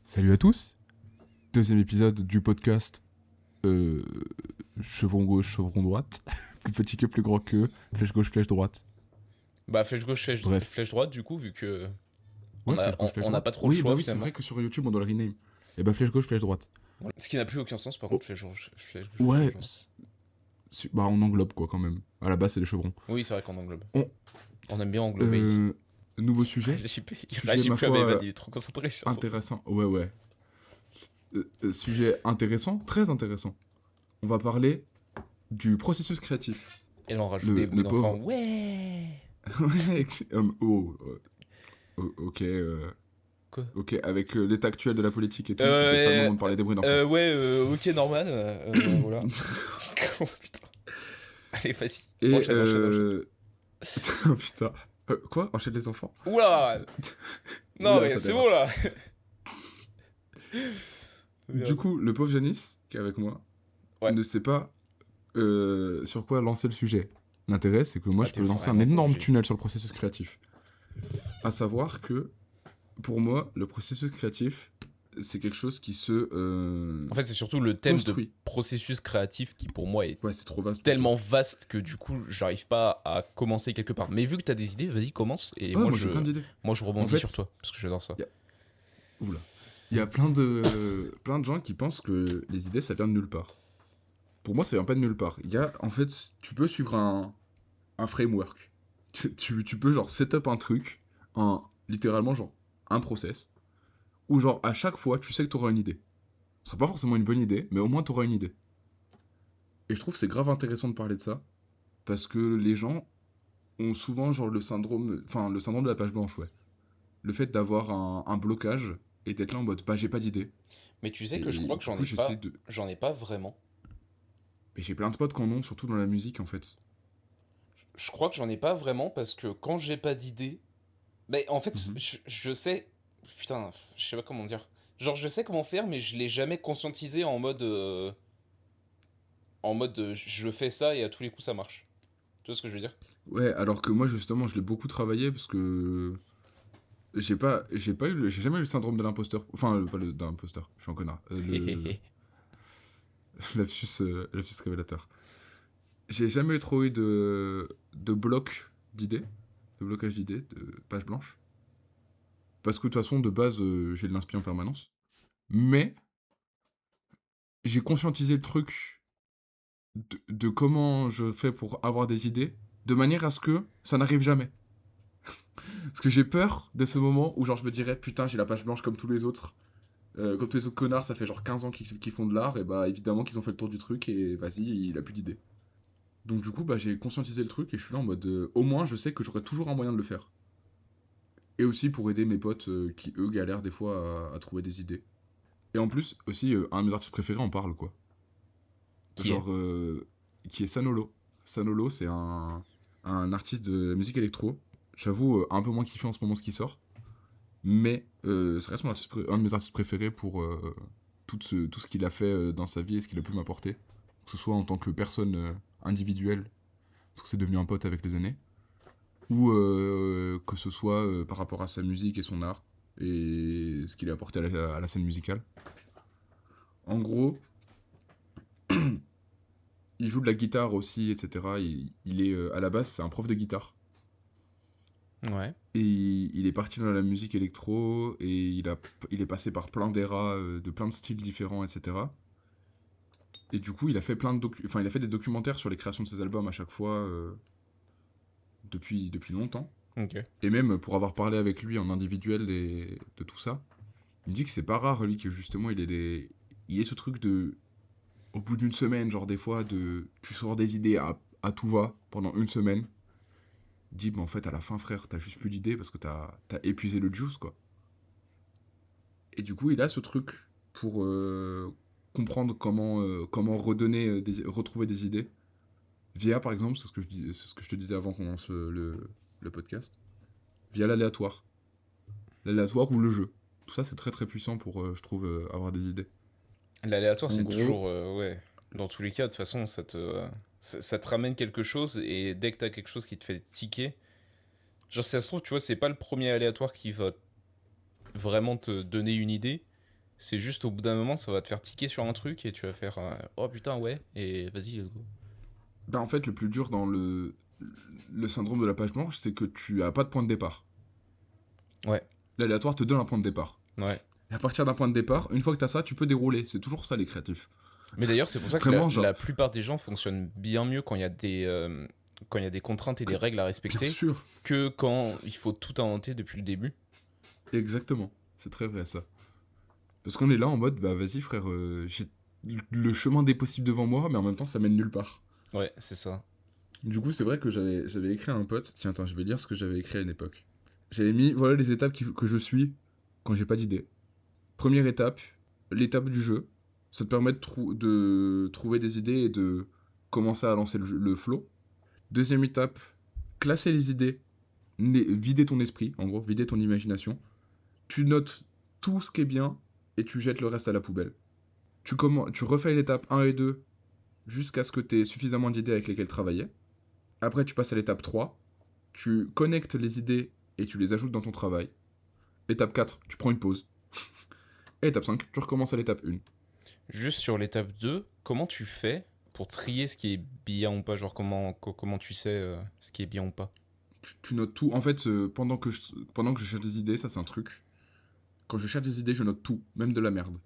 Salut à tous, deuxième épisode du podcast Chevron gauche, chevron droite, plus petit que plus grand que, flèche gauche, flèche droite. Bah, flèche gauche, Bref, flèche droite, du coup, vu que ouais, flèche gauche, flèche on n'a pas droite. trop le Oui, bah choix oui, c'est finalement. vrai que sur YouTube on doit le rename. Et bah flèche gauche, flèche droite. Voilà. Ce qui n'a plus aucun sens, par Oh, contre, flèche gauche, flèche ouais, droite. bah on englobe quoi quand même. À la base c'est les chevrons. Oui, c'est vrai qu'on englobe. On, On aime bien englober ici. euh, nouveau sujet, Il sujet réagit ma plus à mes foi vannes, il est trop concentré sur son truc. intéressant. Ouais, ouais. Sujet intéressant, très intéressant. On va parler du processus créatif. Et là, on rajoute des bruits Le d'enfants. pauvre. Ouais. Ouais, ok. Quoi? Ok, avec l'état actuel de la politique et tout, c'est peut-être pas le moment de parler des bruits d'enfants. Ouais, ok, Norman. Voilà. Oh, putain. Allez, vas-y. Et Enchaîne. oh, putain. Quoi? Enchaîne les enfants? Oula. Non, Oula, mais ça c'est bon dérape. là. Du Merde. coup, le pauvre Janice, qui est avec moi, Ouais. ne sait pas sur quoi lancer le sujet. L'intérêt, c'est que moi, Ah, je t'es peux lancer un vraiment énorme mauvais. tunnel sur le processus créatif. À savoir que, pour moi, le processus créatif, c'est quelque chose qui se En fait, c'est surtout le thème de construit. processus créatif qui, pour moi, est Ouais, c'est trop vaste pour toi. tellement vaste que du coup, j'arrive pas à commencer quelque part. Mais vu que t'as des idées, vas-y, commence. Et Ouais, moi j'ai plein d'idées. moi, je En rebondis sur fait, toi, parce que j'adore ça. y a... Oula. Il y a plein de gens qui pensent que les idées, ça vient de nulle part. Pour moi, ça vient pas de nulle part. Il y a, en fait, tu peux suivre un framework. Tu peux, genre, set up un truc, littéralement, genre, un process, où, genre, à chaque fois, tu sais que tu auras une idée. Ce sera pas forcément une bonne idée, mais au moins, tu auras une idée. Et je trouve que c'est grave intéressant de parler de ça, parce que les gens ont souvent, genre, le syndrome de la page blanche, ouais. Le fait d'avoir un blocage et d'être là en mode, bah, j'ai pas d'idée. Mais tu sais que je Et crois que du coup, j'essaie de. j'en ai pas vraiment. Et j'ai plein de potes qui en ont, surtout dans la musique, en fait. Je crois que j'en ai pas vraiment parce que quand j'ai pas d'idée, mais en fait, Mhm. je sais, putain, je sais pas comment dire. Genre, je sais comment faire, mais je l'ai jamais conscientisé en mode, je fais ça et à tous les coups ça marche. Tu vois ce que je veux dire? Ouais, alors que moi, justement, je l'ai beaucoup travaillé parce que j'ai jamais eu le syndrome de l'imposteur. Enfin, pas le de l'imposteur, je suis un connard. Lapsus révélateur. J'ai jamais trop eu de bloc d'idées, de blocage d'idées, de page blanche. Parce que de toute façon, de base, j'ai de l'inspi en permanence. Mais j'ai conscientisé le truc de comment je fais pour avoir des idées, de manière à ce que ça n'arrive jamais. Parce que j'ai peur de ce moment où genre je me dirais putain j'ai la page blanche comme tous les autres. Comme tous les autres connards, ça fait genre 15 ans qu'ils font de l'art, et bah évidemment qu'ils ont fait le tour du truc et vas-y, il a plus d'idées. Donc du coup, bah j'ai conscientisé le truc et je suis là en mode au moins je sais que j'aurai toujours un moyen de le faire. Et aussi pour aider mes potes qui eux galèrent des fois à trouver des idées. Et en plus, aussi, un de mes artistes préférés en parle quoi. Qui est? Genre, qui est Sanolo. Sanolo, c'est un artiste de la musique électro. J'avoue, un peu moins kiffé en ce moment ce qui sort. Mais ça reste un de mes artistes préférés pour tout ce qu'il a fait dans sa vie et ce qu'il a pu m'apporter. Que ce soit en tant que personne individuelle, parce que c'est devenu un pote avec les années, ou que ce soit par rapport à sa musique et son art, et ce qu'il a apporté à la scène musicale. En gros, il joue de la guitare aussi, etc. Il est, à la base, c'est un prof de guitare. Ouais. Et il est parti dans la musique électro, et il est passé par plein d'eras, de plein de styles différents, etc. Et du coup, il a fait des documentaires sur les créations de ses albums à chaque fois, depuis longtemps. Ok. Et même pour avoir parlé avec lui en individuel de tout ça, il me dit que c'est pas rare, lui, que justement, il ait ce truc de, au bout d'une semaine, genre des fois, tu sors des idées à tout va pendant une semaine. Il dit, mais en fait, à la fin, frère, t'as juste plus d'idées parce que t'as épuisé le juice, quoi. Et du coup, il a ce truc pour comprendre comment retrouver des idées. Via, par exemple, c'est ce que je te disais avant qu'on lance le podcast, via l'aléatoire. L'aléatoire ou le jeu. Tout ça, c'est très très puissant pour, je trouve, avoir des idées. L'aléatoire, En c'est gros, toujours, ouais. Dans tous les cas, de toute façon, ça te ramène quelque chose et dès que t'as quelque chose qui te fait tiquer, genre si ça se trouve, tu vois, c'est pas le premier aléatoire qui va vraiment te donner une idée, C'est juste au bout d'un moment, ça va te faire tiquer sur un truc et tu vas faire oh putain, ouais, et vas-y, let's go. Bah, en fait, le plus dur dans le syndrome de la page blanche, c'est que tu as pas de point de départ. Ouais, L'aléatoire te donne un point de départ. ouais. Et à partir d'un point de départ, une fois que tu as ça, tu peux dérouler. C'est toujours ça, les créatifs. Mais d'ailleurs, c'est pour ça que Vraiment, genre, la plupart des gens fonctionnent bien mieux quand il y a des contraintes et des règles à bien respecter sûr. que quand il faut tout inventer depuis le début. Exactement. C'est très vrai, ça. Parce qu'on est là en mode, bah vas-y, frère, j'ai le chemin des possibles devant moi, mais en même temps, ça mène nulle part. Ouais, c'est ça. Du coup, c'est vrai que j'avais écrit à un pote. Tiens, attends, je vais lire ce que j'avais écrit à une époque. J'avais mis, voilà les étapes que je suis quand j'ai pas d'idée. Première étape, l'étape du jeu. Ça te permet de trouver des idées et de commencer à lancer le flow. Deuxième étape, classer les idées, vider ton esprit, en gros, vider ton imagination. Tu notes tout ce qui est bien et tu jettes le reste à la poubelle. Tu refais l'étape 1 et 2 jusqu'à ce que tu aies suffisamment d'idées avec lesquelles travailler. Après, tu passes à l'étape 3. Tu connectes les idées et tu les ajoutes dans ton travail. Étape 4, tu prends une pause. Et étape 5, tu recommences à l'étape 1. Juste sur l'étape 2, comment tu fais pour trier ce qui est bien ou pas? Genre, comment tu sais ce qui est bien ou pas? Tu notes tout. En fait, pendant que je cherche des idées, ça c'est un truc. Quand je cherche des idées, je note tout, même de la merde.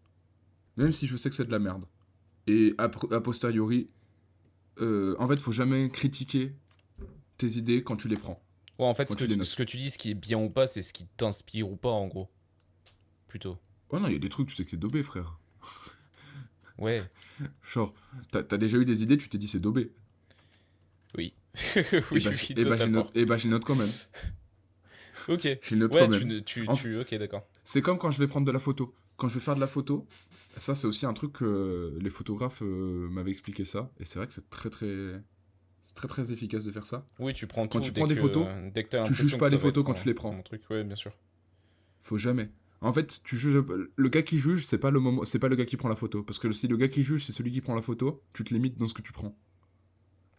Même si je sais que c'est de la merde. Et a posteriori, en fait, faut jamais critiquer tes idées quand tu les prends, Ouais, en fait, quand tu les ce notes. que tu dis, ce qui est bien ou pas, c'est ce qui t'inspire ou pas, en gros. Plutôt. Oh non, il y a des trucs, tu sais que c'est daubé, frère. Ouais, Genre, t'as déjà eu des idées, tu t'es dit c'est daubé. oui. Et Oui, bah, oui, note, totalement. et bah, je les note quand même. Ok. Je les note quand Ouais, même. En f- ok, d'accord. c'est comme quand je vais prendre de la photo. Quand je vais faire de la photo, ça c'est aussi un truc que les photographes m'avaient expliqué ça. Et c'est vrai que c'est très très efficace de faire ça. Oui, tu prends Quand tout tu prends des photos, dès que t'as tu juges l'impression que pas ça les va photos être quand tu les prends. un truc. Ouais, bien sûr. Faut jamais. En fait, tu juges le gars qui juge, c'est pas le moment, c'est pas le gars qui prend la photo. Parce que si le gars qui juge, c'est celui qui prend la photo, tu te limites dans ce que tu prends.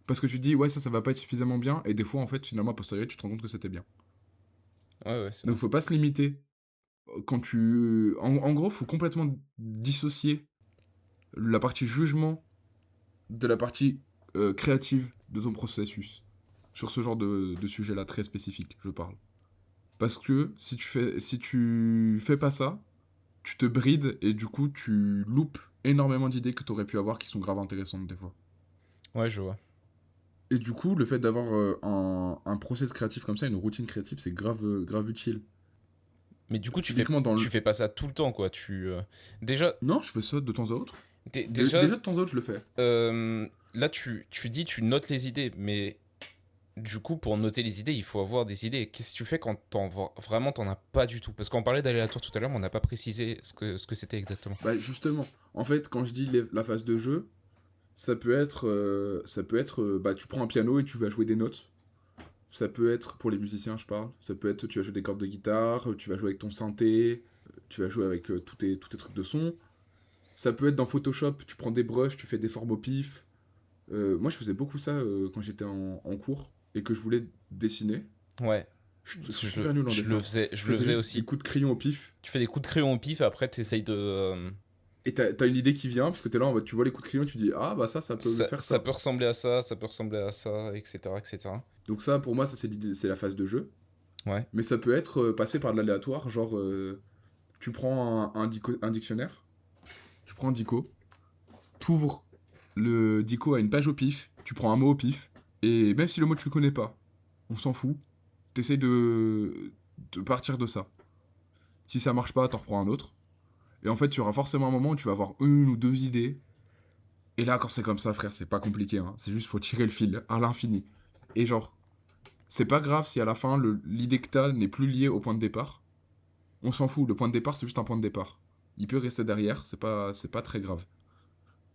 Parce que tu te dis ouais ça va pas être suffisamment bien et des fois en fait finalement a posteriori tu te rends compte que c'était bien. Ouais, ouais, c'est Donc vrai. faut pas se limiter. Quand tu, en gros, faut complètement dissocier la partie jugement de la partie créative de ton processus sur ce genre de sujet-là très spécifique, je parle. Parce que si tu fais pas ça, tu te brides et du coup tu loupes énormément d'idées que tu aurais pu avoir qui sont grave intéressantes des fois. Ouais, je vois. Et du coup, le fait d'avoir un process créatif comme ça, une routine créative, c'est grave utile. Mais du coup, Typiquement dans tu le... fais pas ça tout le temps, quoi. Déjà, Non, je fais ça de temps à autre. déjà, Déjà de temps à autre, je le fais. là, tu dis, tu notes les idées, mais du coup, pour noter les idées, il faut avoir des idées. Qu'est-ce que tu fais quand vraiment t'en as pas du tout? Parce qu'on parlait d'aléatoire tout à l'heure, mais on n'a pas précisé ce que c'était exactement. Bah justement, en fait, quand je dis la phase de jeu, bah tu prends un piano et tu vas jouer des notes. Ça peut être, pour les musiciens, je parle, ça peut être, tu vas jouer des cordes de guitare, tu vas jouer avec ton synthé, tu vas jouer avec tous tes trucs de son. Ça peut être dans Photoshop, tu prends des brushes, tu fais des formes au pif. Moi, je faisais beaucoup ça quand j'étais en cours et que je voulais dessiner. Ouais, Je suis super nul en dessin. Je je le faisais faisais juste des aussi. coups de crayon au pif. Tu fais des coups de crayon au pif, après t'essayes de. Et t'as une idée qui vient, parce que t'es là en mode, tu vois les coups de crayon, tu dis, ah bah ça peut me faire Ça ça. peut ressembler à ça, ça peut ressembler à ça, etc., etc. Donc ça, pour moi, ça c'est la phase de jeu. Ouais, Mais ça peut être passé par de l'aléatoire, genre, tu prends un dictionnaire, tu prends un dico, t'ouvres le dico à une page au pif, tu prends un mot au pif, et même si le mot tu le connais pas, on s'en fout, t'essayes de partir de ça. Si ça marche pas, t'en reprends un autre. Et en fait, tu auras forcément un moment où tu vas avoir une ou deux idées. Et là, quand c'est comme ça, frère, c'est pas compliqué. Hein. C'est juste, faut tirer le fil à l'infini. Et genre, c'est pas grave si à la fin, l'idée que t'as n'est plus liée au point de départ. On s'en fout, le point de départ, c'est juste un point de départ. Il peut rester derrière, c'est pas très grave.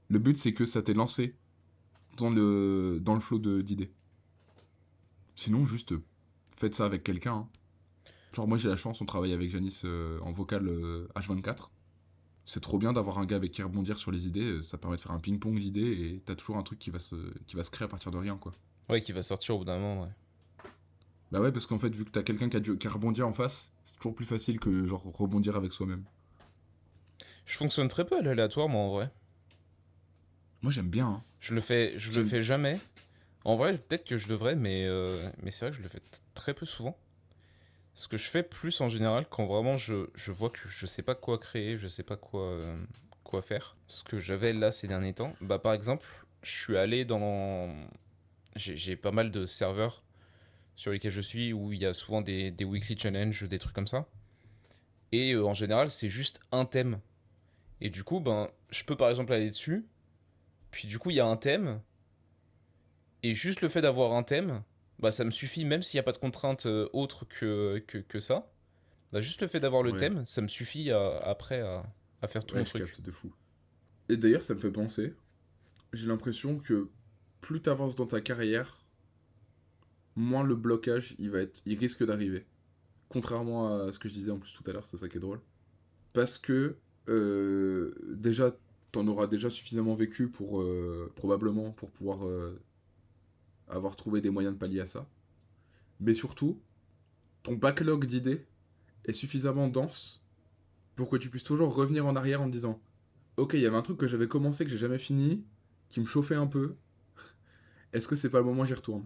Le but, c'est que ça t'ait lancé dans le flot d'idées. Sinon, juste faites ça avec quelqu'un. Hein. Genre, moi, j'ai la chance, on travaille avec Janice en vocal H24. C'est trop bien d'avoir un gars avec qui rebondir sur les idées. Ça permet de faire un ping-pong d'idées et t'as toujours un truc qui va se créer à partir de rien, quoi. ouais, qui va sortir au bout d'un moment, ouais. Bah ouais, parce qu'en fait, vu que t'as quelqu'un qui a rebondi en face, c'est toujours plus facile que genre rebondir avec soi-même. Je fonctionne très peu à l'aléatoire, moi, en vrai. Moi, j'aime bien, hein. Je le fais jamais. En vrai, peut-être que je devrais, mais c'est vrai que je le fais très peu souvent. Ce que je fais plus en général, quand vraiment je vois que je sais pas quoi créer, je sais pas quoi faire. Ce que j'avais là ces derniers temps, bah par exemple, je suis allé dans. J'ai pas mal de serveurs sur lesquels je suis où il y a souvent des weekly challenges, des trucs comme ça. Et en général, c'est juste un thème. Et du coup, ben, je peux par exemple aller dessus. Puis du coup, il y a un thème. Et juste le fait d'avoir un thème, bah ça me suffit, même s'il n'y a pas de contrainte autre que ça. Bah, juste le fait d'avoir le Ouais, thème, ça me suffit après à faire tout ouais, mon je truc. capte de fou. Et d'ailleurs, ça me fait penser, j'ai l'impression que plus t'avances dans ta carrière, moins le blocage, il risque d'arriver. Contrairement à ce que je disais en plus tout à l'heure, c'est ça qui est drôle. Parce que, déjà, t'en auras déjà suffisamment vécu pour, probablement, pour pouvoir avoir trouvé des moyens de pallier à ça. Mais surtout, ton backlog d'idées est suffisamment dense pour que tu puisses toujours revenir en arrière en te disant ok, il y avait un truc que j'avais commencé que j'ai jamais fini, qui me chauffait un peu. Est-ce que c'est pas le moment j'y retourne?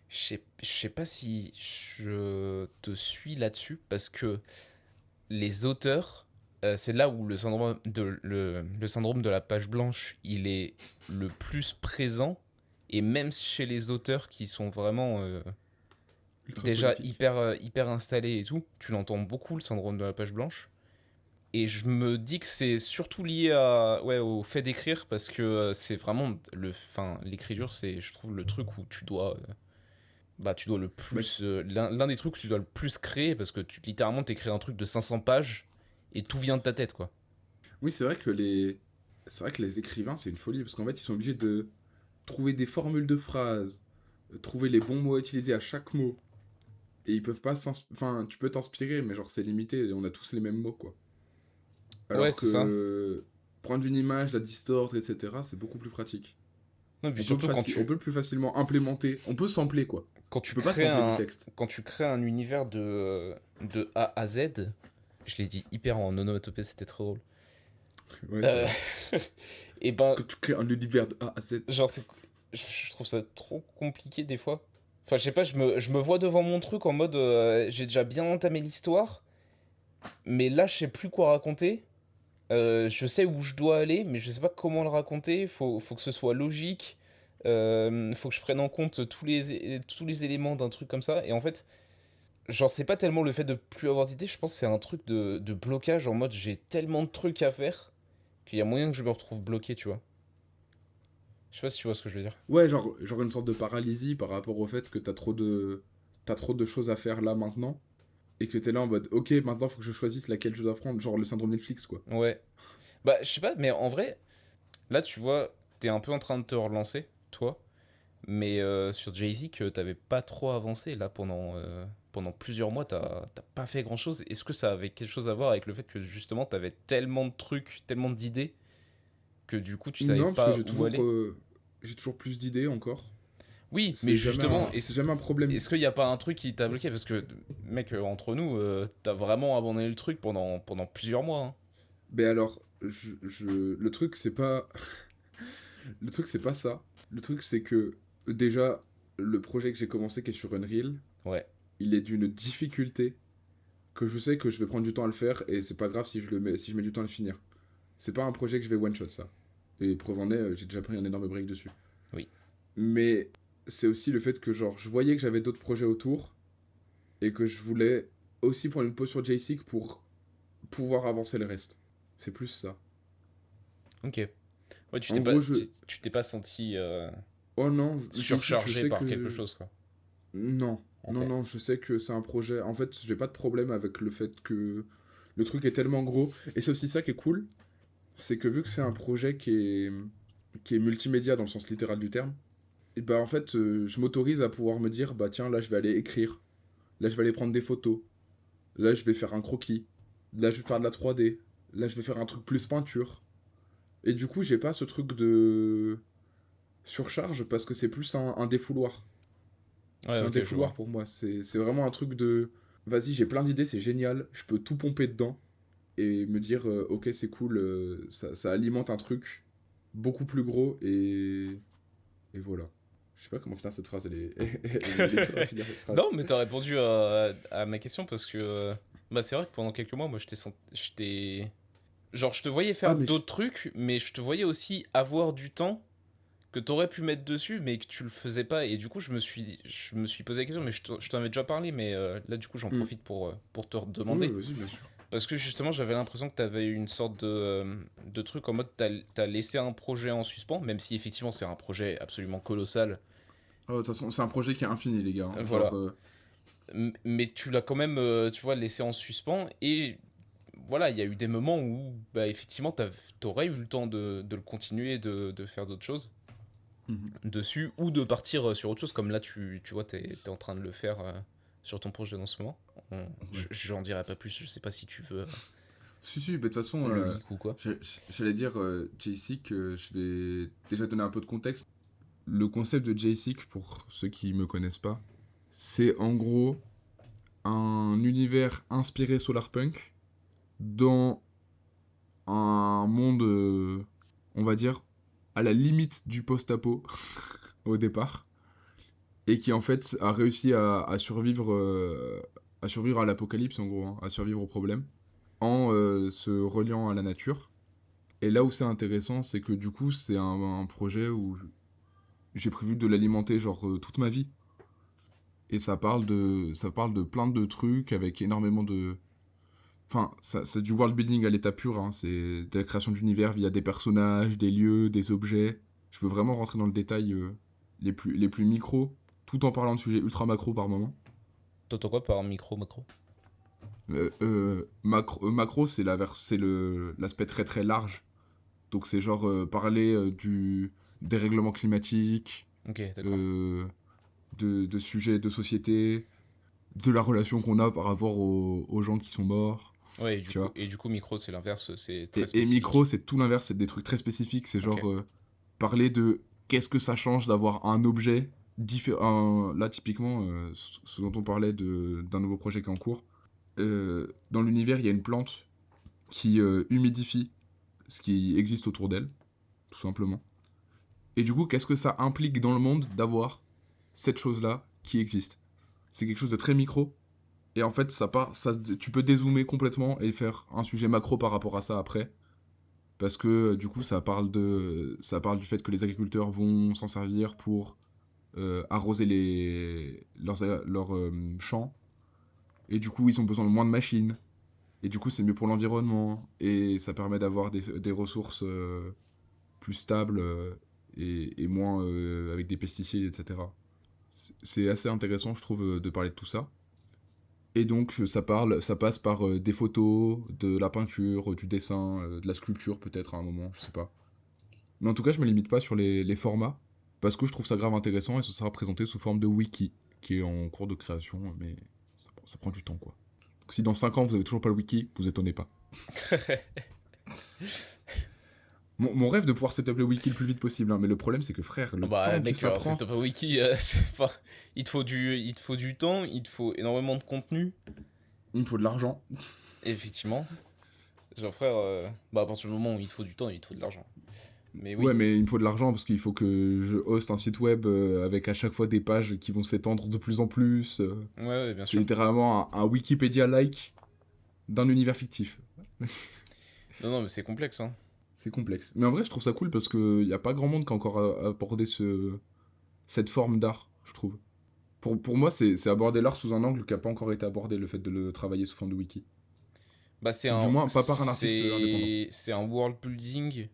Je sais pas si je te suis là-dessus, parce que les auteurs, c'est là où le syndrome de la page blanche, il est le plus présent. Et même chez les auteurs qui sont vraiment Ultra déjà prolifique. hyper installés et tout, tu l'entends beaucoup, le syndrome de la page blanche. Et je me dis que c'est surtout lié ouais, au fait d'écrire, parce que c'est vraiment l'écriture, c'est, je trouve, le truc où tu dois le Bah, plus, l'un des trucs où tu dois le plus créer, parce que littéralement t'écris un truc de 500 pages et tout vient de ta tête, quoi. oui, c'est vrai que les écrivains, c'est une folie, parce qu'en fait, ils sont obligés de trouver des formules de phrases, trouver les bons mots à utiliser à chaque mot. Et ils peuvent pas enfin, tu peux t'inspirer, mais genre, c'est limité, on a tous les mêmes mots, quoi. Ouais, Alors c'est ça. que prendre une image, la distordre, etc., c'est beaucoup plus pratique. Non, puis surtout On peut plus facilement implémenter, on peut sampler, quoi. quand Tu tu peux pas crées sampler du un, texte. quand tu crées un univers de A à Z, je l'ai dit hyper en onomatopée, c'était très drôle. Ouais, c'est Euh, vrai. et ben, Que tu crées un univers de A à Z. genre, je trouve ça trop compliqué des fois. Enfin, je sais pas, je me vois devant mon truc en mode j'ai déjà bien entamé l'histoire, mais là, je sais plus quoi raconter. Je sais où je dois aller, mais je sais pas comment le raconter. Faut que ce soit logique. Faut que je prenne en compte tous les éléments d'un truc comme ça. Et en fait, genre, c'est pas tellement le fait de plus avoir d'idées, je pense que c'est un truc de blocage en mode j'ai tellement de trucs à faire qu'il y a moyen que je me retrouve bloqué, tu vois. Je sais pas si tu vois ce que je veux dire. Ouais, genre une sorte de paralysie par rapport au fait que t'as trop de choses à faire là maintenant. Et que t'es là en mode, ok, maintenant faut que je choisisse laquelle je dois prendre. Genre le syndrome Netflix, quoi. Ouais. Bah, je sais pas, mais en vrai, là, tu vois, t'es un peu en train de te relancer, toi. Mais sur Jay-Z, que t'avais pas trop avancé, là, pendant plusieurs mois, t'as pas fait grand-chose. Est-ce que ça avait quelque chose à voir avec le fait que, justement, t'avais tellement de trucs, tellement d'idées, que du coup, tu savais Non, parce que pas où aller? j'ai toujours plus d'idées encore. Oui, mais justement, C'est jamais un problème. est-ce qu'il n'y a pas un truc qui t'a bloqué? Parce que, mec, entre nous, t'as vraiment abandonné le truc pendant plusieurs mois, hein. Mais alors, le truc, c'est pas. Le truc, c'est pas ça. Le truc, c'est que, déjà, le projet que j'ai commencé qui est sur Unreal, Ouais, il est d'une difficulté que je sais que je vais prendre du temps à le faire et c'est pas grave si je mets du temps à le finir. C'est pas un projet que je vais one shot ça. Et preuve en est, j'ai déjà pris un énorme break dessus. oui. Mais c'est aussi le fait que genre je voyais que j'avais d'autres projets autour et que je voulais aussi prendre une pause sur JSIC pour pouvoir avancer le reste. C'est plus ça. Ok. Ouais, En gros, je tu t'es pas senti oh non, JSIC, je surchargé sais par quelque que chose, quoi. non. Ok. Non, je sais que c'est un projet. En fait, j'ai pas de problème avec le fait que le truc est tellement gros. Et c'est aussi ça qui est cool, c'est que vu que c'est un projet qui est multimédia dans le sens littéral du terme, et bah en fait, je m'autorise à pouvoir me dire, bah tiens, là je vais aller écrire, là je vais aller prendre des photos, là je vais faire un croquis, là je vais faire de la 3D, là je vais faire un truc plus peinture. Et du coup, j'ai pas ce truc de surcharge parce que c'est plus un défouloir. Ouais, C'est un ok, je vois. défouloir pour moi. C'est vraiment un truc de, vas-y, j'ai plein d'idées, c'est génial, je peux tout pomper dedans. et me dire ok c'est cool, ça alimente un truc beaucoup plus gros et voilà. Je sais pas comment finir cette phrase, elle est dure à finir cette phrase. Non, mais t'as répondu à ma question parce que bah, c'est vrai que pendant quelques mois, moi, genre, je te voyais Ah faire mais d'autres trucs, mais je te voyais aussi avoir du temps que t'aurais pu mettre dessus, mais que tu le faisais pas. Et du coup, je me suis posé la question, mais je t'en avais déjà parlé, mais là, du coup, j'en hmm. profite pour te Ouais, redemander. vas-y bien sûr. Parce que justement, j'avais l'impression que t'avais une sorte de truc en mode t'as laissé un projet en suspens, même si effectivement, c'est un projet absolument colossal. Ah, de toute façon c'est un projet qui est infini les gars, hein. Genre Voilà. Mais tu l'as quand même, tu vois, laissé en suspens. Et voilà, il y a eu des moments où, bah, effectivement, t'aurais eu le temps de le continuer, de faire d'autres choses mhm. dessus, ou de partir sur autre chose, comme là, tu vois, t'es en train de le faire sur ton projet en ce moment. Ouais. J'en dirai pas plus, je sais pas si tu veux Si, mais de toute façon, le leak ou quoi. j'allais dire J-Seek, je vais déjà donner un peu de contexte. Le concept de J-Seek, pour ceux qui me connaissent pas, c'est en gros un univers inspiré solarpunk dans un monde, on va dire, à la limite du post-apo au départ, et qui en fait a réussi à survivre à l'apocalypse en gros, hein, à survivre au problème, en se reliant à la nature. Et là où c'est intéressant, c'est que du coup, c'est un projet où j'ai prévu de l'alimenter genre toute ma vie. Et ça parle de plein de trucs avec énormément de... Enfin, c'est du world building à l'état pur, hein. C'est de la création d'univers via des personnages, des lieux, des objets. Je veux vraiment rentrer dans le détail les plus micros, tout en parlant de sujets ultra macro par moment. T'entends quoi par micro, macro? Macro, c'est l'aspect très très large. Donc c'est genre parler du dérèglement climatique, Ok, d'accord. euh, de sujets de société, de la relation qu'on a par rapport aux gens qui sont morts, Ouais, tu vois. et du coup, micro, c'est l'inverse, c'est très Et micro, spécifique. c'est tout l'inverse, c'est des trucs très spécifiques, c'est Ok. genre parler de qu'est-ce que ça change d'avoir un objet différent. Là, typiquement, ce dont on parlait d'un nouveau projet qui est en cours, dans l'univers, il y a une plante qui humidifie ce qui existe autour d'elle, tout simplement. Et du coup, qu'est-ce que ça implique dans le monde d'avoir cette chose-là qui existe? C'est quelque chose de très micro. Et en fait, tu peux dézoomer complètement et faire un sujet macro par rapport à ça après. Parce que du coup, ça parle du fait que les agriculteurs vont s'en servir pour arroser leurs champs. Et du coup, ils ont besoin de moins de machines. Et du coup, c'est mieux pour l'environnement. Et ça permet d'avoir des ressources plus stables et moins avec des pesticides, etc. C'est assez intéressant, je trouve, de parler de tout ça. Et donc, ça passe par des photos, de la peinture, du dessin, de la sculpture peut-être à un moment, je sais pas. Mais en tout cas, je me limite pas sur les formats, parce que je trouve ça grave intéressant et ça sera présenté sous forme de wiki, qui est en cours de création, mais ça prend du temps, quoi. Donc si dans 5 ans vous avez toujours pas le wiki, vous étonnez pas. Mon rêve de pouvoir setup le wiki le plus vite possible, hein, mais le problème c'est que frère, Ah le bah temps que mec, ça alors prend, c'est top wiki, il te faut du temps, il te faut énormément de contenu. il me faut de l'argent. Effectivement. Genre frère, bah à partir du moment où il te faut du temps, il te faut de l'argent. Mais Ouais, oui. mais il me faut de l'argent parce qu'il faut que je hoste un site web avec à chaque fois des pages qui vont s'étendre de plus en plus. Ouais, ouais, bien C'est sûr. littéralement un Wikipédia-like d'un univers fictif. Non, non, mais c'est complexe, hein. C'est complexe. Mais en vrai, je trouve ça cool parce qu'il n'y a pas grand monde qui a encore abordé cette forme d'art, je trouve. Pour moi, c'est aborder l'art sous un angle qui n'a pas encore été abordé, le fait de le travailler sous forme de wiki. Bah Ou du moins, pas par un artiste indépendant. c'est un world building.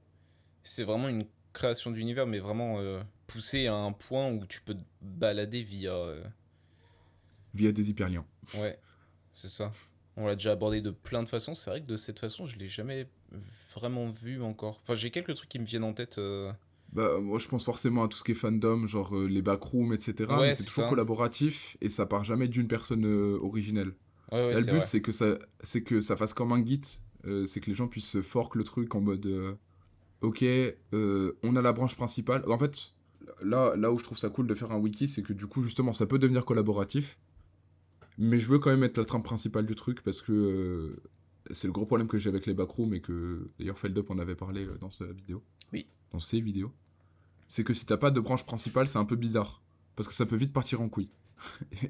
C'est vraiment une création d'univers, mais vraiment poussé à un point où tu peux te balader via. Via des hyperliens. Ouais, c'est ça. On l'a déjà abordé de plein de façons. C'est vrai que de cette façon, je l'ai jamais vraiment vu encore. Enfin, j'ai quelques trucs qui me viennent en tête. Bah, moi, je pense forcément à tout ce qui est fandom, genre les backrooms, etc. Mais Ouais, c'est c'est toujours ça. collaboratif et ça part jamais d'une personne originelle. Ouais, ouais, Là, le c'est but, vrai. c'est que ça fasse comme un git. C'est que les gens puissent fork le truc en mode ok, on a la branche principale. En fait, là où je trouve ça cool de faire un wiki, c'est que du coup, justement, ça peut devenir collaboratif. Mais je veux quand même être la trame principale du truc parce que c'est le gros problème que j'ai avec les backrooms et que d'ailleurs Feldup en avait parlé dans sa vidéo, Oui. dans ses vidéos. C'est que si t'as pas de branche principale, c'est un peu bizarre. Parce que ça peut vite partir en couille.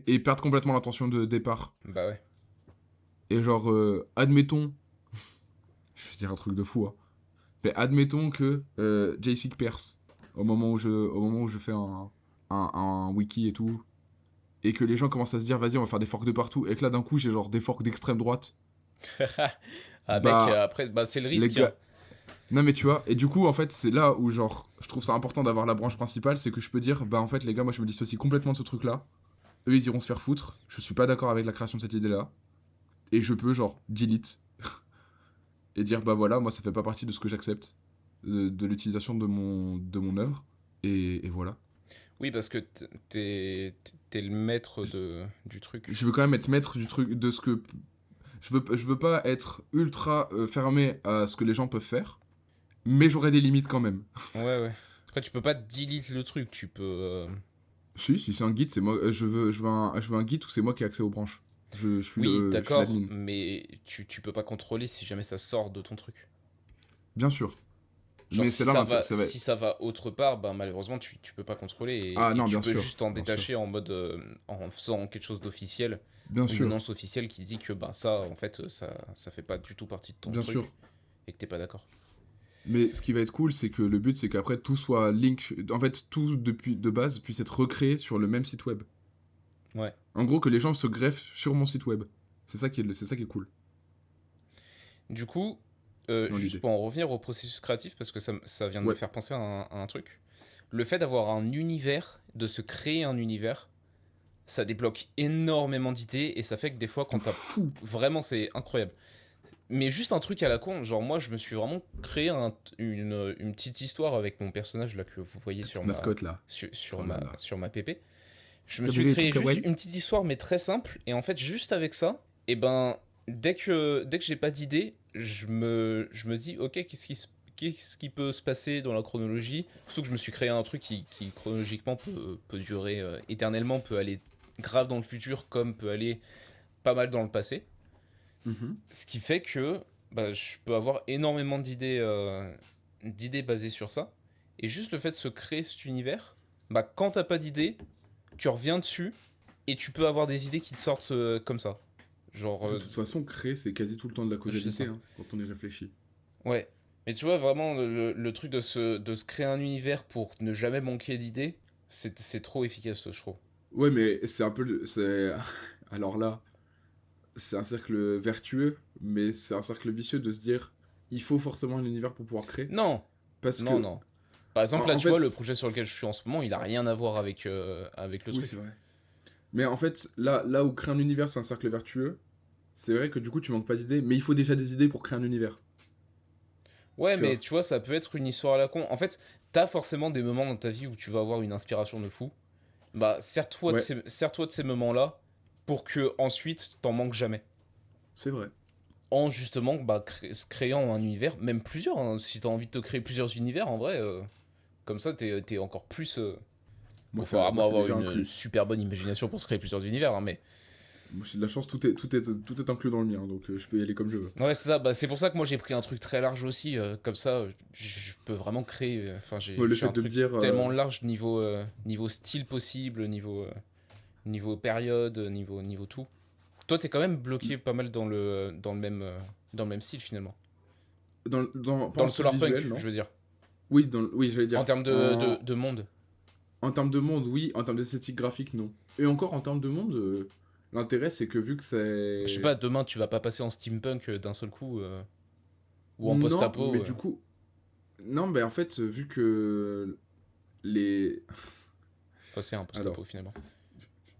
Et perdre complètement l'intention de départ. Bah ouais. Et genre, admettons, je vais dire un truc de fou, hein, mais admettons que JSIC perce au moment où je fais un wiki et tout, et que les gens commencent à se dire, vas-y, on va faire des forks de partout, et que là, d'un coup, j'ai genre des forks d'extrême droite, Ah mec, bah, après, bah c'est le les risque, hein. gars... Non mais tu vois, et du coup, en fait, c'est là où, genre, je trouve ça important d'avoir la branche principale, c'est que je peux dire, bah en fait, les gars, moi, je me dissocie complètement de ce truc-là, eux, ils iront se faire foutre, je suis pas d'accord avec la création de cette idée-là, et je peux, genre, delete, et dire, bah voilà, moi, ça fait pas partie de ce que j'accepte, de l'utilisation de mon œuvre, et voilà. Oui, parce que t'es le maître du truc. Je veux quand même être maître du truc, de ce que... je veux pas être ultra fermé à ce que les gens peuvent faire, mais j'aurai des limites quand même. Ouais, ouais. Après, tu peux pas delete le truc, tu peux... Si c'est un guide, c'est moi. Je veux un guide où c'est moi qui ai accès aux branches. Oui, Je suis d'accord, l'admin. mais tu peux pas contrôler si jamais ça sort de ton truc. Bien sûr. Genre, Mais c'est là, ça va. si ça va autre part, bah malheureusement, tu peux pas contrôler Ah et non, tu bien peux sûr. juste t'en Bien sûr. détacher en mode... en faisant quelque chose d'officiel, Bien une sûr. annonce officielle qui dit que bah ça, en fait, ça fait pas du tout partie de ton Bien sûr. truc et que t'es pas d'accord. Mais ce qui va être cool, c'est que le but, c'est qu'après, tout soit link. En fait, tout depuis de base puisse être recréé sur le même site web. Ouais. En gros, que les gens se greffent sur mon site web. C'est ça qui est cool Du coup, dans juste l'idée. pour en revenir au processus créatif, parce que ça vient de me Ouais. faire penser à un truc. Le fait d'avoir un univers, de se créer un univers, ça débloque énormément d'idées et ça fait que des fois, De quand t'as... fou. Vraiment, c'est incroyable. Mais juste un truc à la con, genre moi, je me suis vraiment créé une petite histoire avec mon personnage là que vous voyez La petite mascotte là. Oh là là. sur ma PP. Je me Le suis bébé est tout créé juste kawaii. une petite histoire, mais très simple. Et en fait, juste avec ça, et ben, dès que j'ai pas d'idée, je me dis, ok, qu'est-ce qui peut se passer dans la chronologie. Surtout que je me suis créé un truc qui chronologiquement peut durer éternellement, peut aller grave dans le futur, comme peut aller pas mal dans le passé. Mhm. Ce qui fait que bah, je peux avoir énormément d'idées basées sur ça. Et juste le fait de se créer cet univers, bah, quand t'as pas d'idée, tu reviens dessus et tu peux avoir des idées qui te sortent comme ça. Genre, De toute façon, créer, c'est quasi tout le temps de la je sais causalité, ça. hein, quand on y réfléchit. Ouais. Mais tu vois, vraiment, le truc de se créer un univers pour ne jamais manquer d'idées, c'est trop efficace, je trouve. Ouais, mais c'est un peu. C'est... Alors là, c'est un cercle vertueux, mais c'est un cercle vicieux de se dire il faut forcément un univers pour pouvoir créer. Non, Parce non, que, non. Par exemple, là, en tu vois, fait, le projet sur lequel je suis en ce moment, il a rien à voir avec le oui, c'est truc. vrai. Mais en fait, là où créer un univers, c'est un cercle vertueux, c'est vrai que du coup, tu manques pas d'idées, mais il faut déjà des idées pour créer un univers. Ouais, Tu mais vois. tu vois, ça peut être une histoire à la con. En fait, t'as forcément des moments dans ta vie où tu vas avoir une inspiration de fou. Bah, Ouais, sers-toi de ces moments-là pour que ensuite t'en manques jamais. c'est vrai. En justement bah, créant un univers, même plusieurs, hein. Si t'as envie de te créer plusieurs univers, en vrai, comme ça, t'es encore plus. Bon, faut Moi, vraiment c'est avoir déjà une inclus. super bonne imagination pour se créer plusieurs univers, hein, mais. Moi, j'ai de la chance, tout est inclus dans le mien, donc je peux y aller comme je veux. Ouais, c'est ça. Bah, c'est pour ça que moi j'ai pris un truc très large aussi. Comme ça, je peux vraiment créer. Enfin, Moi, le j'ai fait un de me truc dire. tellement large niveau style possible, niveau période, niveau tout. Toi, t'es quand même bloqué pas mal dans le même style finalement. Pas Dans en le style visuel, solarpunk, non. je veux dire. Oui, oui, j'allais En dire. termes de monde. En termes de monde, oui. En termes d'esthétique graphique, non. Et encore, en termes de monde, l'intérêt, c'est que vu que Je sais c'est... pas, demain tu vas pas passer en steampunk d'un seul coup, ou en Non, post-apo. mais du coup... Non, mais en fait, vu que les... Enfin, c'est un post-apo Alors, finalement.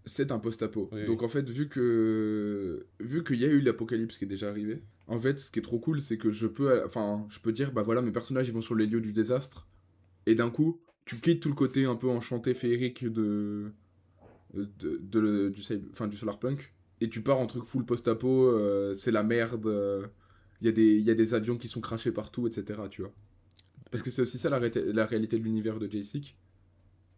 c'est un post-apo. Oui, oui. Donc en fait, vu qu'il y a eu l'apocalypse qui est déjà arrivé, en fait, ce qui est trop cool, c'est que je peux dire, bah voilà, mes personnages, ils vont sur les lieux du désastre, et d'un coup, tu quittes tout le côté un peu enchanté, féerique du solarpunk, et tu pars en truc full post-apo, c'est la merde, il y a des avions qui sont crachés partout, etc., tu vois. Parce que c'est aussi ça la réalité de l'univers de J-Seek,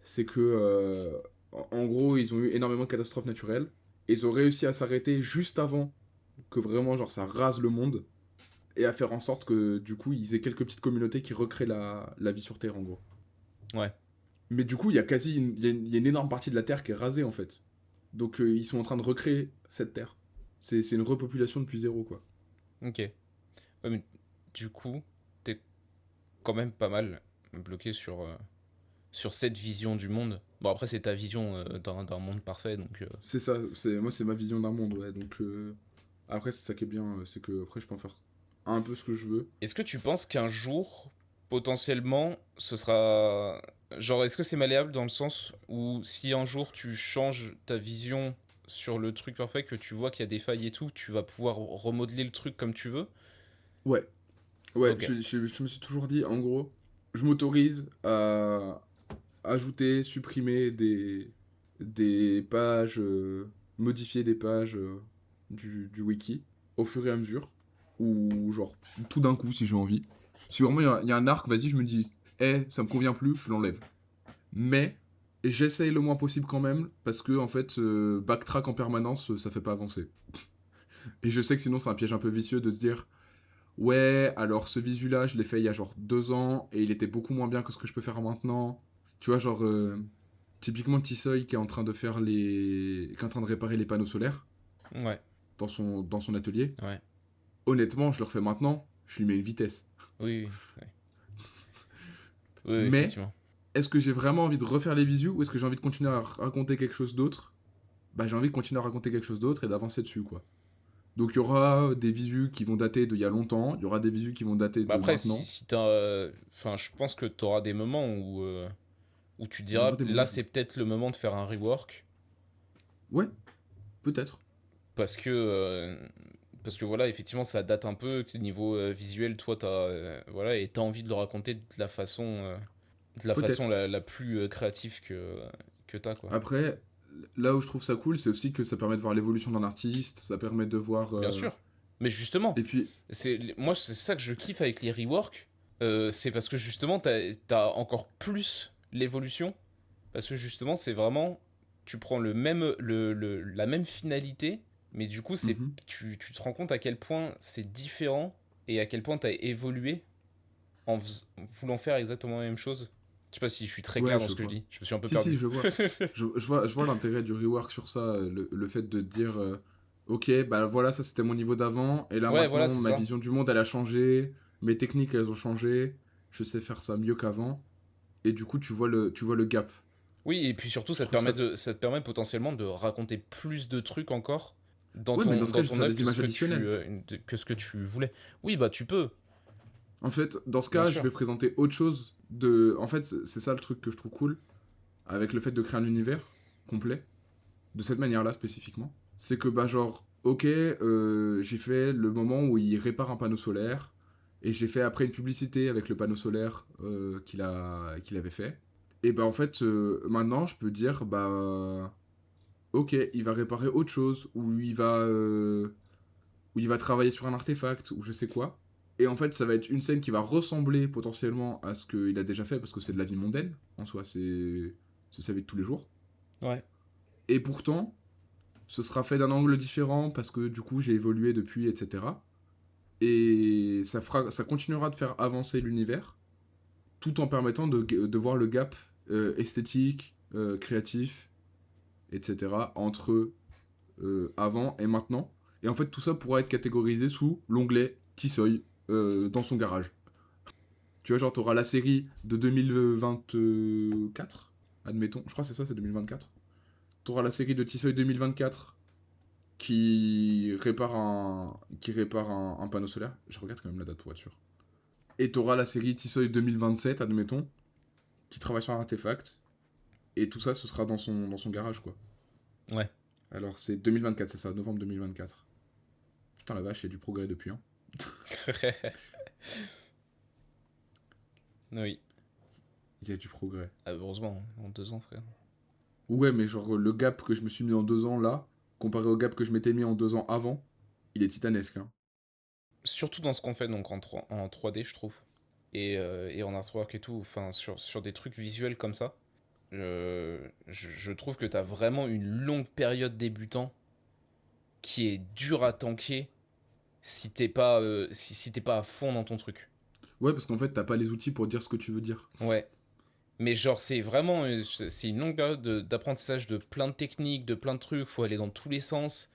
c'est que, en gros, ils ont eu énormément de catastrophes naturelles, et ils ont réussi à s'arrêter juste avant que vraiment, genre, ça rase le monde, et à faire en sorte que, du coup, ils aient quelques petites communautés qui recréent la vie sur Terre, en gros. Ouais, Mais du coup, il y a quasi il y a une énorme partie de la Terre qui est rasée, en fait. Donc, ils sont en train de recréer cette Terre. C'est une repopulation depuis zéro, quoi. ok. Ouais, mais du coup, t'es quand même pas mal bloqué sur cette vision du monde. Bon, après, c'est ta vision d'un monde parfait, donc... C'est ça, moi, c'est ma vision d'un monde, ouais. Donc, après, c'est ça qui est bien, c'est que après, je peux en faire un peu ce que je veux. Est-ce que tu penses qu'un jour, potentiellement, ce sera... Genre, est-ce que c'est malléable dans le sens où si un jour tu changes ta vision sur le truc parfait, que tu vois qu'il y a des failles et tout, tu vas pouvoir remodeler le truc comme tu veux? Ouais, ouais, Ok, je me suis toujours dit, en gros, je m'autorise à ajouter, supprimer des pages, modifier des pages du wiki au fur et à mesure, ou genre tout d'un coup si j'ai envie. Si vraiment il y a un arc, vas-y, je me dis, ça me convient plus, je l'enlève. Mais j'essaye le moins possible quand même, parce que en fait, backtrack en permanence, ça fait pas avancer. Et je sais que sinon c'est un piège un peu vicieux de se dire, ouais, alors ce visu-là, je l'ai fait il y a genre 2 ans, et il était beaucoup moins bien que ce que je peux faire maintenant. Tu vois, genre, typiquement Tissoy qui est en train de faire qui est en train de réparer les panneaux solaires ouais, dans son atelier. ouais. Honnêtement, je le refais maintenant, je lui mets une vitesse. Oui, oui, oui. Oui, oui, Mais, effectivement. est-ce que j'ai vraiment envie de refaire les visus, ou est-ce que j'ai envie de continuer à raconter quelque chose d'autre? Bah, j'ai envie de continuer à raconter quelque chose d'autre et d'avancer dessus, quoi. Donc, il y aura des visus qui vont dater d'il y a longtemps, il y aura des visus qui vont dater Bah de après, si, maintenant. si t'as... Enfin, je pense que t'auras des moments où tu Il y diras, aura des là, moments. c'est peut-être le moment de faire un rework, Ouais, peut-être. parce que... parce que voilà, effectivement, ça date un peu, que niveau visuel, toi, voilà, et t'as envie de le raconter de la façon Peut-être. la plus créative que t'as, quoi. Après, là où je trouve ça cool, c'est aussi que ça permet de voir l'évolution d'un artiste, ça permet de voir. Bien sûr. Mais justement, Et puis, moi, c'est ça que je kiffe avec les reworks, c'est parce que justement, t'as encore plus l'évolution, parce que justement, c'est vraiment, tu prends la même finalité, mais du coup, mhm. tu te rends compte à quel point c'est différent et à quel point t'as évolué en voulant faire exactement la même chose. Je sais pas si je suis très clair Ouais, dans je ce que je vois. dis. Je me suis un peu Si, si, perdu. je vois. Je vois l'intérêt du rework sur ça, le fait de dire, ok, bah voilà, ça c'était mon niveau d'avant, et là Ouais, voilà, maintenant, c'est ma ça. vision du monde, elle a changé, mes techniques, elles ont changé, je sais faire ça mieux qu'avant, et du coup, tu vois le gap. Oui, et puis surtout, Je trouve ça. ça te permet potentiellement de raconter plus de trucs encore Ouais, mais dans ce cas, dans je vais ton faire œuvre des images additionnelles. que ce que tu voulais. Oui, bah tu peux, En fait, dans ce bien cas, je sûr. vais présenter autre chose En fait, c'est ça le truc que je trouve cool, avec le fait de créer un univers complet, de cette manière-là spécifiquement. C'est que, bah, genre, ok, j'ai fait le moment où il répare un panneau solaire, et j'ai fait après une publicité avec le panneau solaire qu'il avait fait. Et bah, en fait, maintenant, je peux dire, bah, ok, il va réparer autre chose, ou il va travailler sur un artefact, ou je sais quoi. Et en fait, ça va être une scène qui va ressembler potentiellement à ce qu'il a déjà fait, parce que c'est de la vie mondaine, en soi, c'est sa vie de tous les jours. Ouais. Et pourtant, ce sera fait d'un angle différent, parce que du coup, j'ai évolué depuis, etc. Et ça continuera de faire avancer l'univers, tout en permettant de voir le gap esthétique, créatif, etc. entre avant et maintenant. Et en fait, tout ça pourra être catégorisé sous l'onglet Tissoy dans son garage. Tu vois, genre, t'auras la série de 2024, admettons. Je crois que c'est ça, c'est 2024. T'auras la série de Tissoy 2024 qui répare un panneau solaire. Je regarde quand même la date pour être sûr. Et t'auras la série Tissoy 2027, admettons, qui travaille sur un artefact. Et tout ça, ce sera dans son garage, quoi. Ouais. Alors, c'est 2024, c'est ça, novembre 2024. Putain, la vache, il y a du progrès depuis, hein. Oui. Il y a du progrès. Ah, heureusement, en 2 ans, frère. Ouais, mais genre, le gap que je me suis mis en 2 ans là, comparé au gap que je m'étais mis en 2 ans avant, il est titanesque, hein. Surtout dans ce qu'on fait donc en 3D, je trouve. Et en artwork et tout, enfin, sur des trucs visuels comme ça. Je trouve que t'as vraiment une longue période débutant qui est dur à tanker si t'es pas, si t'es pas à fond dans ton truc. Ouais, parce qu'en fait, t'as pas les outils pour dire ce que tu veux dire. Ouais. Mais genre, c'est vraiment c'est une longue période d'apprentissage de plein de techniques, de plein de trucs. Faut aller dans tous les sens.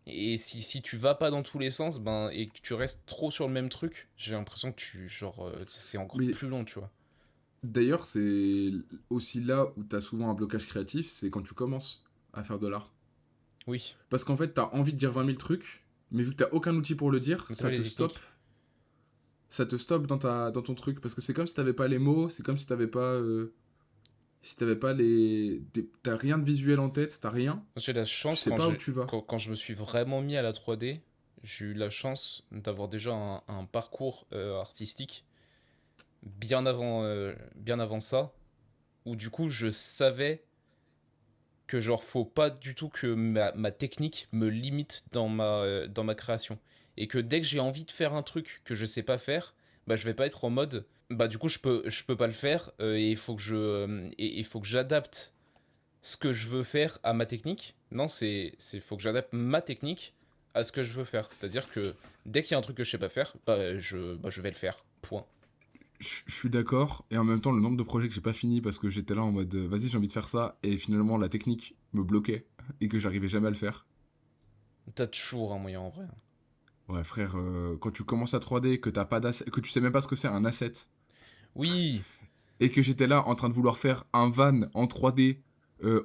Et si tu vas pas dans tous les sens, ben, et que tu restes trop sur le même truc, j'ai l'impression que c'est encore Mais plus long, tu vois. d'ailleurs, c'est aussi là où t'as souvent un blocage créatif, c'est quand tu commences à faire de l'art. Oui, Parce qu'en fait, t'as envie de dire 20 000 trucs, mais vu que t'as aucun outil pour le dire, c'est vrai, les techniques. ça te stoppe dans ton truc. Parce que c'est comme si t'avais pas les mots, c'est comme si t'avais pas, si t'avais pas t'as rien de visuel en tête, t'as rien, J'ai la tu chance, sais pas où tu vas. quand je me suis vraiment mis à la 3D, j'ai eu la chance d'avoir déjà un parcours artistique bien avant ça, où du coup je savais que genre faut pas du tout que ma technique me limite dans ma création. Et que dès que j'ai envie de faire un truc que je sais pas faire, bah je vais pas être en mode bah du coup je peux pas le faire et il faut que il faut que j'adapte ce que je veux faire à ma technique. Non, faut que j'adapte ma technique à ce que je veux faire. C'est-à-dire que dès qu'il y a un truc que je sais pas faire, bah je vais le faire. Point. Je suis d'accord, et en même temps, le nombre de projets que j'ai pas fini parce que j'étais là en mode vas-y, j'ai envie de faire ça, et finalement la technique me bloquait et que j'arrivais jamais à le faire. T'as toujours un moyen en vrai. Ouais, frère, quand tu commences à 3D, que t'as pas d'asset, que tu sais même pas ce que c'est un asset, Oui, et que j'étais là en train de vouloir faire un van en 3D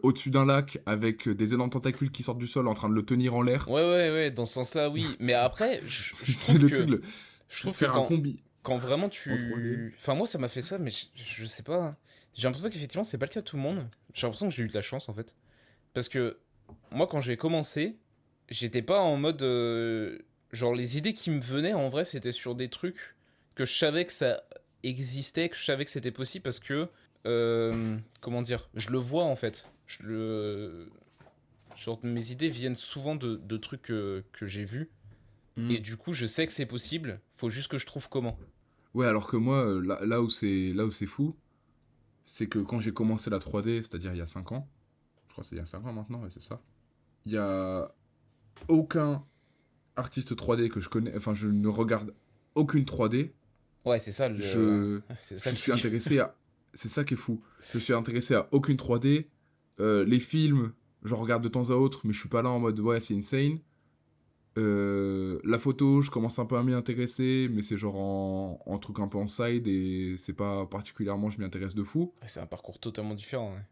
au-dessus d'un lac avec des énormes tentacules qui sortent du sol en train de le tenir en l'air, ouais, dans ce sens-là, oui. Mais après, c'est le truc, je trouve que faire un combi quand vraiment en 3D. tu. Enfin, moi, ça m'a fait ça, mais je sais pas. J'ai l'impression qu'effectivement, c'est pas le cas de tout le monde. J'ai l'impression que j'ai eu de la chance, en fait. Parce que moi, quand j'ai commencé, j'étais pas en mode. Genre, les idées qui me venaient, en vrai, c'était sur des trucs que je savais que ça existait, que je savais que c'était possible, parce que. Comment dire? Je le vois, en fait. Genre, mes idées viennent souvent de trucs que j'ai vus. Et Hmm. du coup, je sais que c'est possible. Faut juste que je trouve comment. Ouais, alors que moi, là où c'est fou, c'est que quand j'ai commencé la 3D, c'est-à-dire il y a 5 ans, je crois que c'est il y a 5 ans maintenant, ouais, c'est ça, il y a aucun artiste 3D que je connais, enfin je ne regarde aucune 3D, Ouais, c'est ça je, c'est ça je le suis truc. intéressé à... C'est ça qui est fou. Je suis intéressé à aucune 3D. Les films, j'en regarde de temps à autre, mais je suis pas là en mode ouais, c'est insane. La photo, je commence un peu à m'y intéresser, mais c'est genre en truc un peu en side et c'est pas particulièrement je m'y intéresse de fou. Ouais, c'est un parcours totalement différent. Ouais.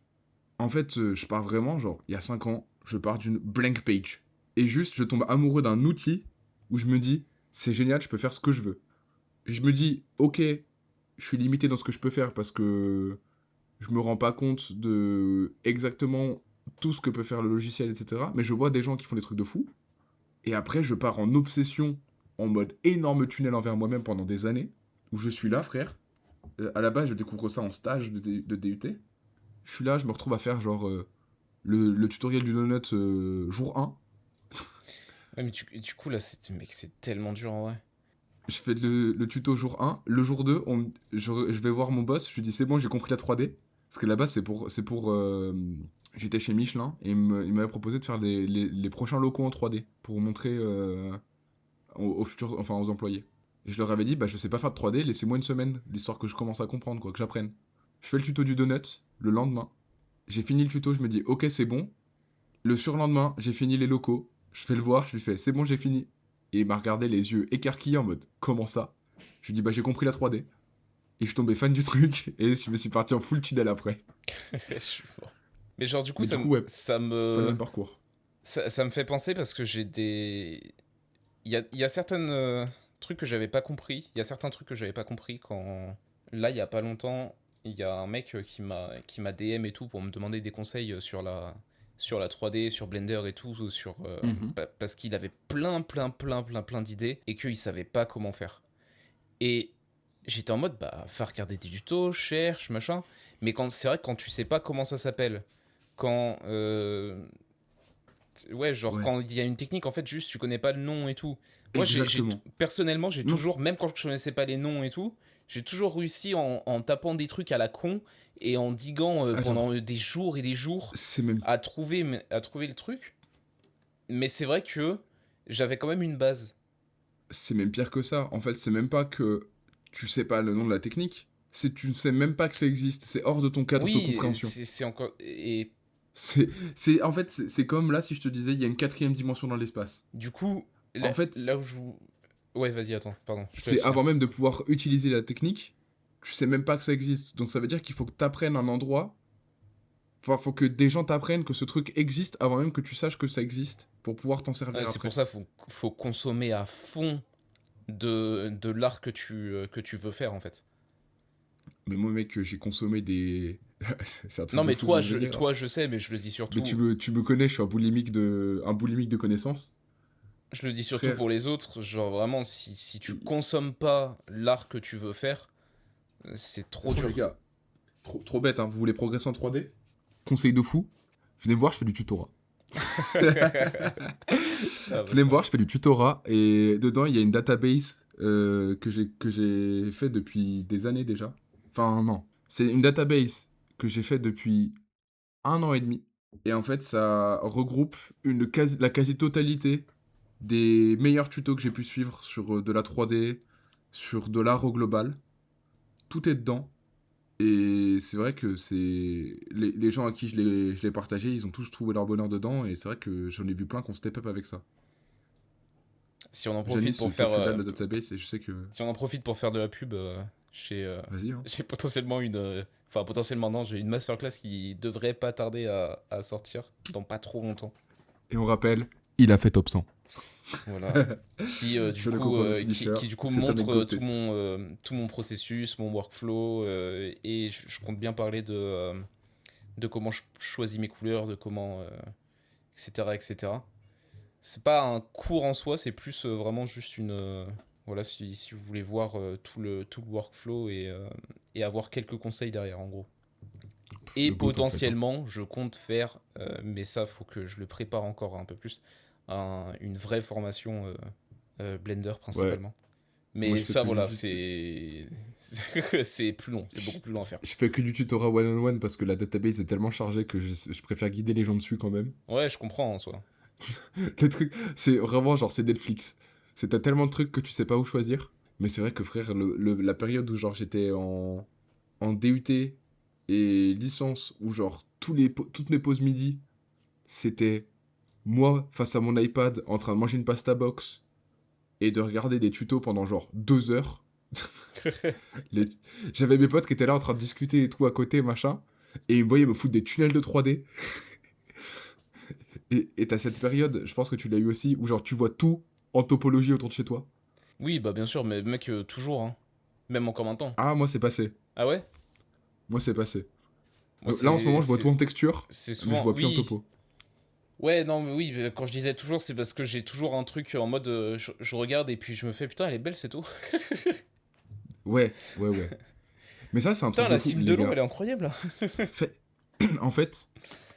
En fait, je pars vraiment, genre, il y a 5 ans, je pars d'une blank page. Et juste, je tombe amoureux d'un outil où je me dis, c'est génial, je peux faire ce que je veux. Je me dis, ok, je suis limité dans ce que je peux faire parce que je me rends pas compte de exactement tout ce que peut faire le logiciel, etc. Mais je vois des gens qui font des trucs de fou. Et après, je pars en obsession, en mode énorme tunnel envers moi-même pendant des années, où je suis là, frère. À la base, je découvre ça en stage de DUT. Je suis là, je me retrouve à faire genre le tutoriel du donut jour 1. Ouais, mais du coup, là, mec, c'est tellement dur en vrai. Je fais le tuto jour 1. Le jour 2, je vais voir mon boss. Je lui dis c'est bon, j'ai compris la 3D. Parce que là-bas, j'étais chez Michelin et il m'avait proposé de faire les prochains locaux en 3D pour montrer aux futurs, enfin aux employés. Et je leur avais dit, bah je sais pas faire de 3D, laissez-moi une semaine, l'histoire que je commence à comprendre, quoi, que j'apprenne. Je fais le tuto du donut le lendemain. J'ai fini le tuto, je me dis ok, c'est bon. Le surlendemain, j'ai fini les locaux. Je fais le voir, je lui fais c'est bon, j'ai fini. Et il m'a regardé les yeux écarquillés en mode comment ça. Je lui dis bah j'ai compris la 3D. Et je suis tombé fan du truc et je me suis parti en full tunnel après. Je suis mort. Mais genre, du coup, Mais du coup, ouais, ça pas le me. même parcours. Ça me fait penser parce que j'ai des. Il y a certains trucs que j'avais pas compris. Il y a certains trucs que j'avais pas compris quand. Là, il y a pas longtemps, il y a un mec qui m'a DM et tout pour me demander des conseils sur la 3D, sur Blender et tout, Mhm. parce qu'il avait plein d'idées et qu'il savait pas comment faire. Et j'étais en mode, bah, va regarder des tutos, cherche, machin. Mais quand c'est vrai que quand tu sais pas comment ça s'appelle, quand ouais, genre Ouais, quand il y a une technique, en fait, juste tu connais pas le nom et tout. Moi, exactement. personnellement, j'ai Non, toujours, même quand je connaissais pas les noms et tout, j'ai toujours réussi en tapant des trucs à la con et en diguant ah, pendant genre, des jours et des jours c'est même. à trouver le truc. Mais c'est vrai que j'avais quand même une base. C'est même pire que ça. En fait, c'est même pas que tu sais pas le nom de la technique, c'est que tu ne sais même pas que ça existe. C'est hors de ton cadre de Oui, compréhension. c'est encore. Et En fait, c'est comme là si je te disais, il y a une quatrième dimension dans l'espace. du coup, En fait, là où je vous. Ouais, vas-y, attends, pardon, je te c'est laisse finir. avant même de pouvoir utiliser la technique, tu sais même pas que ça existe. Donc ça veut dire qu'il faut que tu apprennes un endroit. Enfin, faut que des gens t'apprennent que ce truc existe avant même que tu saches que ça existe pour pouvoir t'en servir C'est pour après. ça faut consommer à fond de l'art que tu veux faire, en fait. Mais moi, mec, j'ai consommé des. C'est un truc Non, de mais fou ce que je veux dire, hein. toi, je sais, mais je le dis Mais surtout. tu me connais, je suis un boulimique de connaissances. Je le dis surtout Frère, pour les autres. Genre, vraiment, si tu de consommes pas l'art que tu veux faire, c'est toute trop façon, les dur. gars, trop bête, hein. Vous voulez progresser en 3D? Conseil de fou, venez me voir, je fais du tutorat. Ça va Venez me pas. voir, je fais du tutorat et dedans il y a une database que j'ai fait depuis des années déjà. Enfin non, c'est une database que j'ai fait depuis 1 an et demi. Et en fait ça regroupe la quasi-totalité des meilleurs tutos que j'ai pu suivre sur de la 3D, sur de l'art au global. Tout est dedans. Et c'est vrai que les gens à qui je l'ai partagé, ils ont tous trouvé leur bonheur dedans. Et c'est vrai que j'en ai vu plein qui ont step up avec ça. Si on en profite Janice, pour toi faire, tu l'as de la database et je sais que. si on en profite pour faire de la pub, Vas-y, hein. j'ai potentiellement enfin potentiellement non, j'ai une masterclass qui devrait pas tarder à sortir dans pas trop longtemps. Et on rappelle, il a fait top 100. Voilà. Sur le concours de Punisher, Qui du coup cette montre anecdote est. tout mon processus, mon workflow, et je compte bien parler de comment je choisis mes couleurs, de comment, etc., etc. C'est pas un cours en soi, c'est plus vraiment juste une. Voilà, si vous voulez voir tout le workflow et avoir quelques conseils derrière, en gros. Et Le GOAT en fait, hein. potentiellement, je compte faire, mais ça, faut que je le prépare encore un peu plus, une vraie formation Blender Ouais, principalement. moi Mais je fais ça, que voilà, juste. c'est plus long, c'est beaucoup plus long à faire. Je fais que du tutorat one-on-one parce que la database est tellement chargée que je préfère guider les gens dessus quand même. Ouais, je comprends en soi. Le truc, c'est vraiment genre, c'est Netflix. T'as tellement de trucs que tu sais pas où choisir. Mais c'est vrai que frère, la période où genre j'étais en DUT et licence, où genre toutes mes pauses midi, c'était moi face à mon iPad en train de manger une pasta box et de regarder des tutos pendant genre 2 heures. Les- J'avais mes potes qui étaient là en train de discuter et tout à côté, machin. Et ils me voyaient me foutre des tunnels de 3D. Et t'as cette période, je pense que tu l'as eu aussi, où genre tu vois tout en topologie autour de chez toi. Oui, bah bien sûr, mais mec, toujours, hein. Même encore maintenant. Ah, moi c'est passé. Ah ouais? Moi c'est passé. Moi, Là en ce moment, je vois tout en texture, c'est mais je souvent. vois plus en Oui. topo. Ouais, non, mais oui, quand je disais toujours, c'est parce que j'ai toujours un truc en mode. Je regarde et puis je me fais, putain, elle est belle, c'est tout. Ouais. Mais ça, c'est un truc Putain, de la fou, cime de les l'eau, elle gars. est incroyable. Fait... en fait,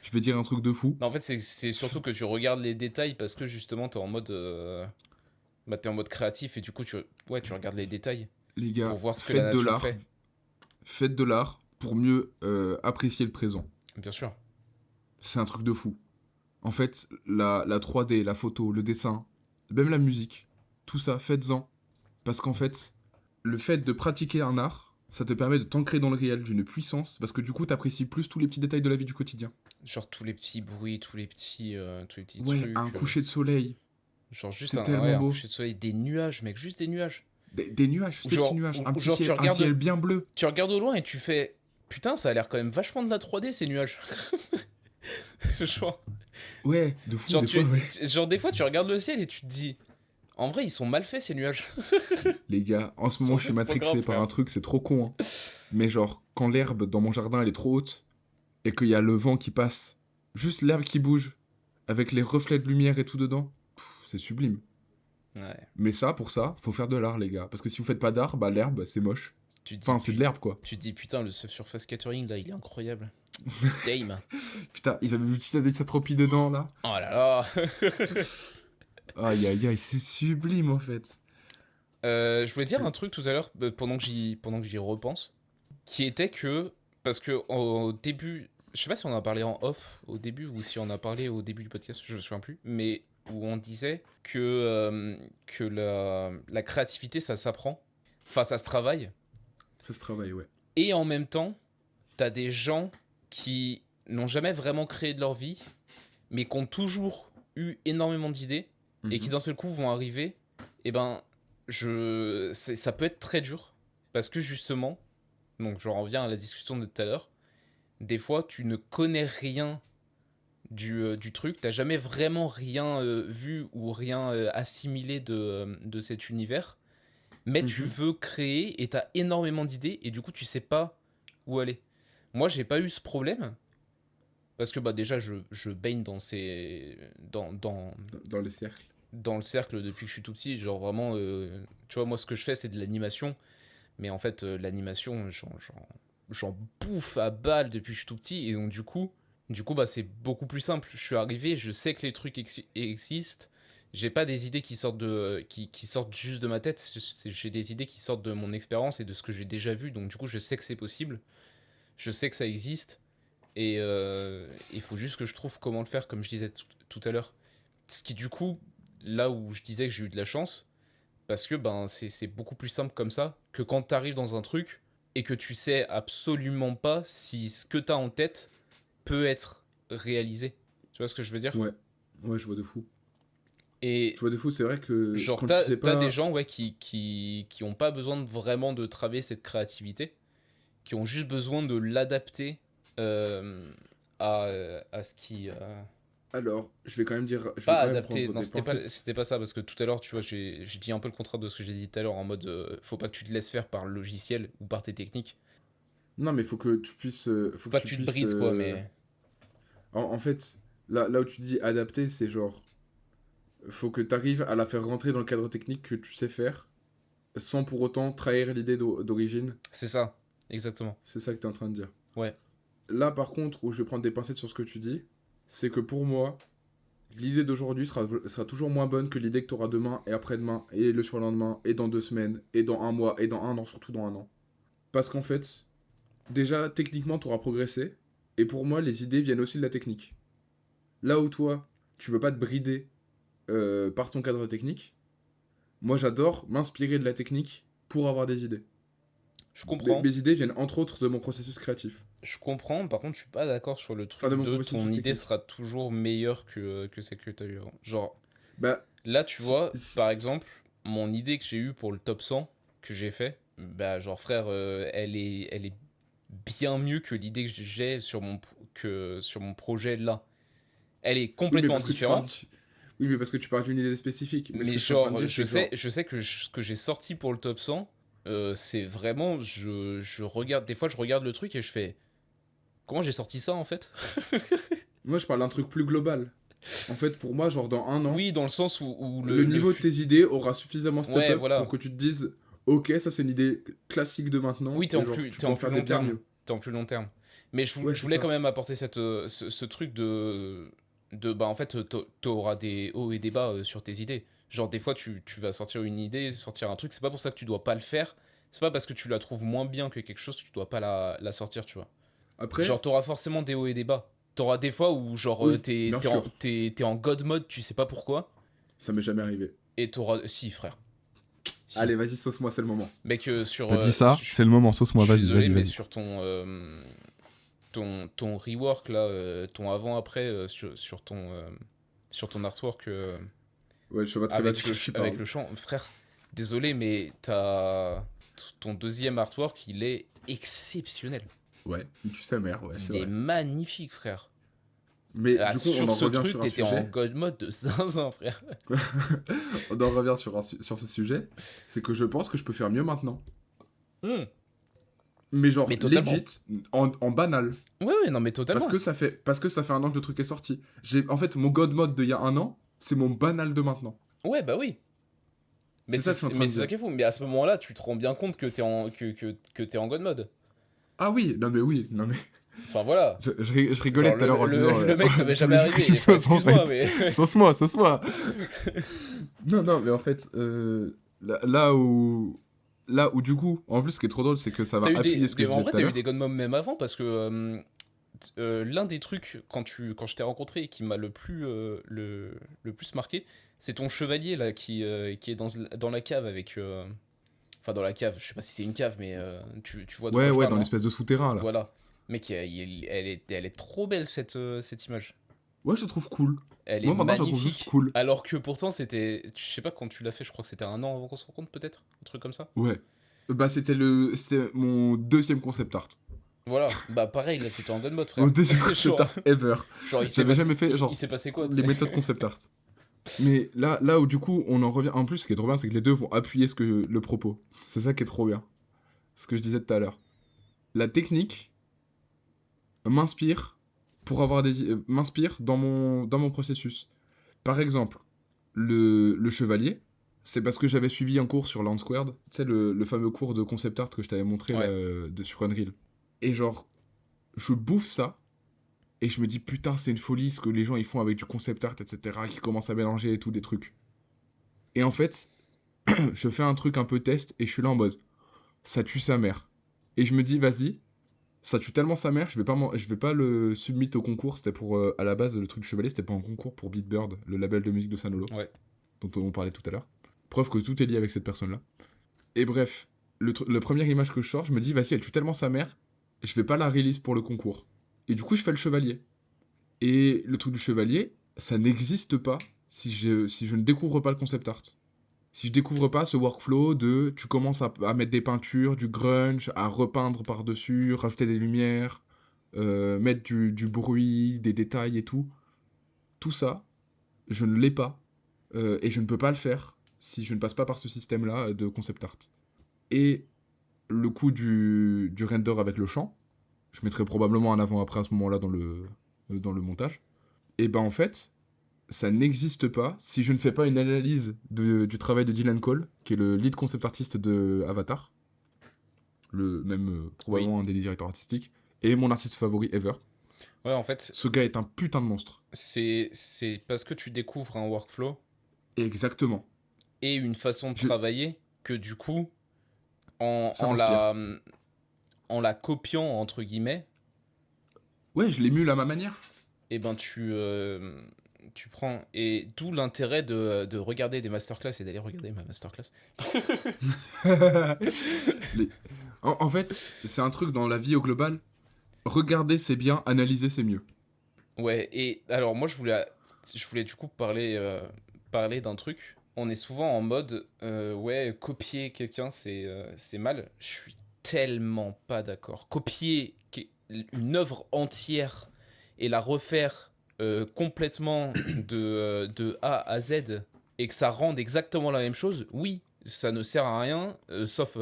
je vais dire un truc de fou. Non, en fait, c'est surtout que tu regardes les détails parce que justement, t'es en mode. Bah, t'es en mode créatif et du coup, ouais, tu regardes les détails Les pour gars, voir ce que la nature fait. faites de l'art pour mieux apprécier le présent. Bien sûr. C'est un truc de fou. En fait, la 3D, la photo, le dessin, même la musique, tout ça, faites-en. Parce qu'en fait, le fait de pratiquer un art, ça te permet de t'ancrer dans le réel d'une puissance, parce que du coup, t'apprécies plus tous les petits détails de la vie du quotidien. Genre tous les petits bruits, tous les petits Ouais, un trucs. coucher de soleil, Genre juste c'est tellement un beau. coucher de soleil, des nuages, mec, juste des nuages. Des nuages, juste des petits nuages, Ou genre tu un regardes, ciel bien bleu. tu regardes au loin et tu fais, putain, ça a l'air quand même vachement de la 3D ces nuages. genre, Ouais, de fou, des fois, ouais. genre des fois tu regardes le ciel et tu te dis, en vrai ils sont mal faits ces nuages. Les gars, en ce Ils moment, sont je suis juste trop graves, matrixé par frère. un truc, c'est trop con, hein. Mais genre, quand l'herbe dans mon jardin, elle est trop haute, et qu'il y a le vent qui passe, juste l'herbe qui bouge, avec les reflets de lumière et tout dedans, c'est sublime. Ouais. Mais ça, pour ça, faut faire de l'art, les gars. Parce que si vous faites pas d'art, bah l'herbe, c'est moche. Tu te dis, Enfin, c'est de l'herbe, quoi. tu te dis putain, le surface catering là, il est incroyable. Dame. Putain, ils avaient vu petite Satropie dedans, là. Oh là là. Aïe, aïe, aïe, c'est sublime, en fait. Je voulais dire un truc tout à l'heure, pendant que j'y repense, qui était que, parce que au début, je sais pas si on en a parlé en off au début ou si on a parlé au début du podcast, je me souviens plus, mais où on disait que la créativité, ça s'apprend, enfin ça se travaille, Ça se travaille, ouais. et en même temps, t'as des gens qui n'ont jamais vraiment créé de leur vie, mais qui ont toujours eu énormément d'idées, et qui Mhm. d'un seul coup vont arriver, et ben, ça peut être très dur, parce que justement, donc je reviens à la discussion de tout à l'heure, des fois tu ne connais rien du truc, t'as jamais vraiment rien vu ou rien assimilé de cet univers, mais tu Mhm. veux créer et t'as énormément d'idées et du coup tu sais pas où aller. Moi j'ai pas eu ce problème parce que bah déjà je baigne Dans le cercle. dans le cercle depuis que je suis tout petit, genre vraiment tu vois moi ce que je fais c'est de l'animation, mais en fait l'animation j'en bouffe à balles depuis que je suis tout petit et donc du coup bah c'est beaucoup plus simple. Je suis arrivé, je sais que les trucs existent. J'ai pas des idées qui sortent qui sortent juste de ma tête. J'ai des idées qui sortent de mon expérience et de ce que j'ai déjà vu. Donc du coup, je sais que c'est possible. Je sais que ça existe. Et il faut juste que je trouve comment le faire, comme je disais tout à l'heure. Ce qui du coup, là où je disais que j'ai eu de la chance, parce que ben c'est beaucoup plus simple comme ça que quand t'arrives dans un truc et que tu sais absolument pas si ce que t'as en tête peut être réalisé. Tu vois ce que je veux dire? Ouais. Ouais, je vois de fou. Et Je vois de fou, c'est vrai que genre, quand tu sais t'as des pas. gens ouais, qui ont pas besoin vraiment de travailler cette créativité, qui ont juste besoin de l'adapter euh, à ce qui... Alors, je vais quand même dire. Je vais Pas quand même adapter, prendre non, des pincettes. c'était pas ça, parce que tout à l'heure, tu vois, j'ai dit un peu le contraire de ce que j'ai dit tout à l'heure, en mode, faut pas que tu te laisses faire par le logiciel ou par tes techniques. Non, mais faut que tu puisses. Faut Faut que pas que tu tu te puisses. brides, quoi, mais... En fait, là où tu dis adapter, c'est genre. Faut que tu arrives à la faire rentrer dans le cadre technique que tu sais faire, sans pour autant trahir l'idée d'origine. C'est ça, exactement. C'est ça que tu es en train de dire. Ouais, Là, par contre, où je vais prendre des pincettes sur ce que tu dis, c'est que pour moi, l'idée d'aujourd'hui sera toujours moins bonne que l'idée que tu auras demain et après-demain, et le surlendemain, et dans 2 semaines, et dans un mois, et dans un an, surtout dans un an. Parce qu'en fait, déjà, techniquement, tu auras progressé, et pour moi, les idées viennent aussi de la technique. Là où toi, tu veux pas te brider par ton cadre technique, moi j'adore m'inspirer de la technique pour avoir des idées. je Mes, comprends. mes idées viennent entre autres de mon processus créatif. Je comprends, par contre, je suis pas d'accord sur le Enfin, de truc mon de ton processus idée technique. sera toujours meilleure que celle que t'as eu avant. Genre, Bah, là, tu si, vois, par exemple, mon idée que j'ai eue pour le top 100 que j'ai fait, bah, genre, frère, elle est bien mieux que l'idée que j'ai sur mon projet là. Elle est oui, mais complètement parce que tu parles. différente, Oui, mais parce que tu parles d'une idée spécifique. Mais ce mais que je suis en train de genre, dire, c'est que genre. je sais que ce que j'ai sorti pour le top 100, c'est vraiment, je regarde, des fois, je regarde le truc et je fais, comment j'ai sorti ça en fait? Moi, je parle d'un truc plus global. En fait, pour moi, genre dans un an, Oui, dans le sens où le niveau de tes idées aura suffisamment step ouais, up pour voilà. que tu te dises, ok, ça c'est une idée classique de maintenant, Oui, et genre tu t'es peux en en plus faire des long bien terme. mieux. T'es en plus long terme. Mais Ouais, je c'est voulais ça. quand même apporter ce truc bah en fait, t'auras des hauts et des bas sur tes idées. Genre, des fois, tu vas sortir une idée, sortir un truc, c'est pas pour ça que tu dois pas le faire. C'est pas parce que tu la trouves moins bien que quelque chose que tu dois pas la sortir, tu vois. Après, Genre, t'auras forcément des hauts et des bas. T'auras des fois où, genre, oui, bien sûr, t'es en God mode, tu sais pas pourquoi. ça m'est jamais arrivé. Et t'auras. Si, frère. Si. Allez, vas-y, sauce-moi, c'est le moment. Mec, sur. T'as dit ça, c'est le moment, sauce-moi, Je suis vas-y, désolé, vas-y, mais vas-y. sur ton rework là, ton avant-après sur ton artwork Ouais, je vois très bien de qui tu avec parles. le champ, frère, désolé, mais ton deuxième artwork, il est exceptionnel. Ouais, tu sa mère, ouais, c'est Il est vrai. magnifique, frère. Mais Ah, du coup, on sur en ce revient truc, sur un t'étais en sujet. god mode de zinzin, frère. On en revient sur ce sujet. C'est que je pense que je peux faire mieux maintenant. Hmm. Mais genre, Mais totalement. legit, en banal. Ouais, ouais, non, mais totalement. Parce que ça fait un an que le truc est sorti. En fait, mon God Mode d'il y a un an, c'est mon banal de maintenant. Ouais, bah oui. C'est ça que je suis en train Mais de c'est ça dire. qui est fou. Mais à ce moment-là, tu te rends bien compte que t'es en god mode. Ah oui, non mais oui, non mais. Enfin voilà. Je rigolais Genre, tout à l'heure en disant. le mec, ça m'est Je jamais voulais juste que arrivé. tu Enfin, sauces en excuse-moi, fait. mais. Sauce-moi, sauce-moi. Non, non, mais en fait, là où du coup, en plus, ce qui est trop drôle, c'est que ça va appuyer ce que je En disais vrai, tout à t'as eu des l'heure. god mom même avant parce que l'un des trucs quand je t'ai rencontré et qui m'a le plus marqué, c'est ton chevalier là qui est dans la cave avec. Enfin, dans la cave, je sais pas si c'est une cave, mais tu vois de quoi Ouais, je ouais, parle, dans non? l'espèce de souterrain, là. Voilà. Mec, elle est trop belle cette image. Ouais, je la trouve cool. Elle est Moi, maintenant, je la trouve juste magnifique. cool. Alors que pourtant, c'était. Je sais pas quand tu l'as fait, je crois que c'était un an avant qu'on se rencontre, peut-être? Un truc comme ça? Ouais. Bah, c'était mon deuxième concept art. Voilà. Bah, pareil, là, t'étais en god mode, Mon frère. deuxième concept Genre, art ever. genre, J'avais jamais fait, il genre, s'est passé quoi, tu les sais? méthodes concept art. Mais là où du coup, on en revient. En plus, ce qui est trop bien, c'est que les deux vont appuyer le propos. C'est ça qui est trop bien. Ce que je disais tout à l'heure. La technique m'inspire m'inspire dans mon processus. Par exemple, le chevalier, c'est parce que j'avais suivi un cours sur Land Squared, tu sais, le fameux cours de concept art que je t'avais montré là, Ouais. sur Unreal. Et genre, je bouffe ça, et je me dis, putain, c'est une folie ce que les gens ils font avec du concept art, etc., qui commencent à mélanger et tout, des trucs. Et en fait, je fais un truc un peu test, et je suis là en mode, ça tue sa mère. Et je me dis, vas-y, ça tue tellement sa mère, je vais pas le submit au concours. C'était pour, à la base, le truc du chevalier, c'était pas un concours pour Beat Bird, le label de musique de Sanolo, Ouais. dont on parlait tout à l'heure. Preuve que tout est lié avec cette personne-là. Et bref, le première image que je sors, je me dis, vas-y, elle tue tellement sa mère, je vais pas la release pour le concours. Et du coup, je fais le chevalier. Et le truc du chevalier, ça n'existe pas si je ne découvre pas le concept art. Si je découvre pas ce workflow de tu commences à mettre des peintures, du grunge, à repeindre par-dessus, rajouter des lumières, mettre du bruit, des détails et tout ça, je ne l'ai pas. Et je ne peux pas le faire si je ne passe pas par ce système-là de concept art. Et le coup du render avec le champ, je mettrai probablement un avant-après à ce moment-là dans le montage. Et ben en fait, ça n'existe pas si je ne fais pas une analyse du travail de Dylan Cole, qui est le lead concept artiste de Avatar, Oui. probablement un des directeurs artistiques, et mon artiste favori ever. Ouais, en fait, Ce gars est un putain de monstre. c'est parce que tu découvres un workflow Exactement. et une façon de Je, travailler que du coup, en, ça en m'inspire. la, en la copiant, entre guillemets, Ouais, je l'émule à ma manière. et ben tu prends. Et d'où l'intérêt de regarder des masterclass et d'aller regarder ma masterclass. Les- en fait, c'est un truc dans la vie au global. Regarder, c'est bien, analyser, c'est mieux. Ouais, et alors moi je voulais du coup parler d'un truc. On est souvent en mode, ouais, copier quelqu'un c'est mal. Je suis tellement pas d'accord. Une œuvre entière et la refaire complètement de A à Z et que ça rende exactement la même chose, oui, ça ne sert à rien, sauf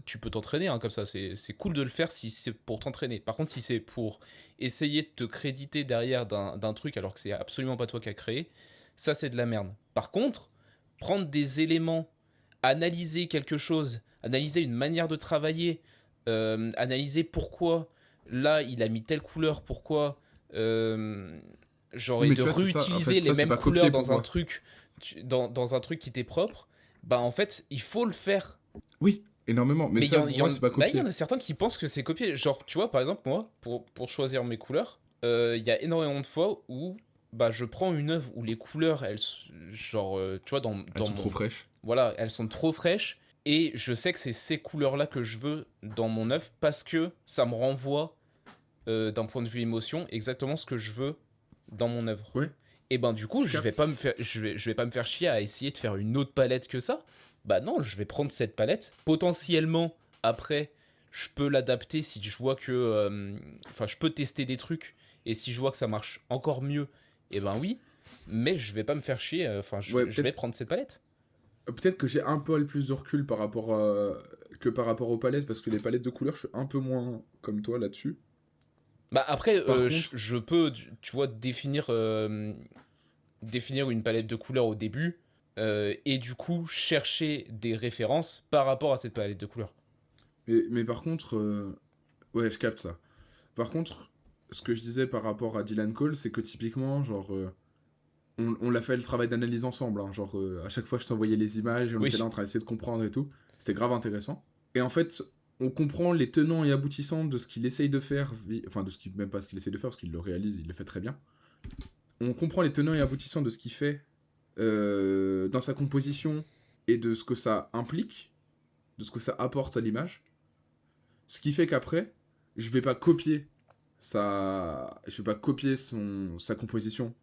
tu peux t'entraîner hein, comme ça, c'est cool de le faire si c'est pour t'entraîner. Par contre, si c'est pour essayer de te créditer derrière d'un truc alors que c'est absolument pas toi qui as créé, ça c'est de la merde. Par contre, prendre des éléments, analyser quelque chose, analyser une manière de travailler, analyser pourquoi là il a mis telle couleur, pourquoi genre Oui, et mais de tu vois, c'est ça. En fait, réutiliser les ça, c'est mêmes pas copier couleurs pour dans un moi. truc dans un truc qui t'est propre, bah en fait il faut le faire. Oui, énormément. Mais Mais ça, pour moi, c'est pas il y en copier. a certains qui pensent que c'est copié. Genre, tu vois, par exemple, moi, pour choisir mes couleurs, il y a énormément de fois où bah, je prends une œuvre où les couleurs, genre, tu vois, Elles dans sont trop mon. fraîches. Voilà, elles sont trop fraîches. Et je sais que c'est ces couleurs-là que je veux dans mon œuvre parce que ça me renvoie, d'un point de vue émotion, exactement ce que je veux dans mon œuvre. Ouais, Et ben du coup, je capte. je vais pas me faire chier à essayer de faire une autre palette que ça. Bah non, je vais prendre cette palette. Potentiellement, après, je peux l'adapter si je vois que, enfin, je peux tester des trucs et si je vois que ça marche encore mieux, et ben oui. Mais je vais pas me faire chier. Enfin, Ouais, je vais prendre cette palette. peut-être que j'ai un peu plus de recul que par rapport aux palettes, parce que les palettes de couleurs, je suis un peu moins comme toi là-dessus. Bah après, Par contre, je peux, tu vois, définir une palette de couleurs au début et du coup chercher des références par rapport à cette palette de couleurs. mais par contre, ouais, je capte ça. Par contre, ce que je disais par rapport à Dylan Cole, c'est que typiquement, genre, on l'a fait le travail d'analyse ensemble. Hein, genre, à chaque fois, je t'envoyais les images et on était là Oui, en train d'essayer de comprendre et tout. C'était grave intéressant. Et en fait, on comprend les tenants et aboutissants de ce qu'il essaye de faire, enfin, même pas ce qu'il essaye de faire, parce qu'il le réalise, il le fait très bien. On comprend les tenants et aboutissants de ce qu'il fait dans sa composition et de ce que ça implique, de ce que ça apporte à l'image. Ce qui fait qu'après, je vais pas copier sa composition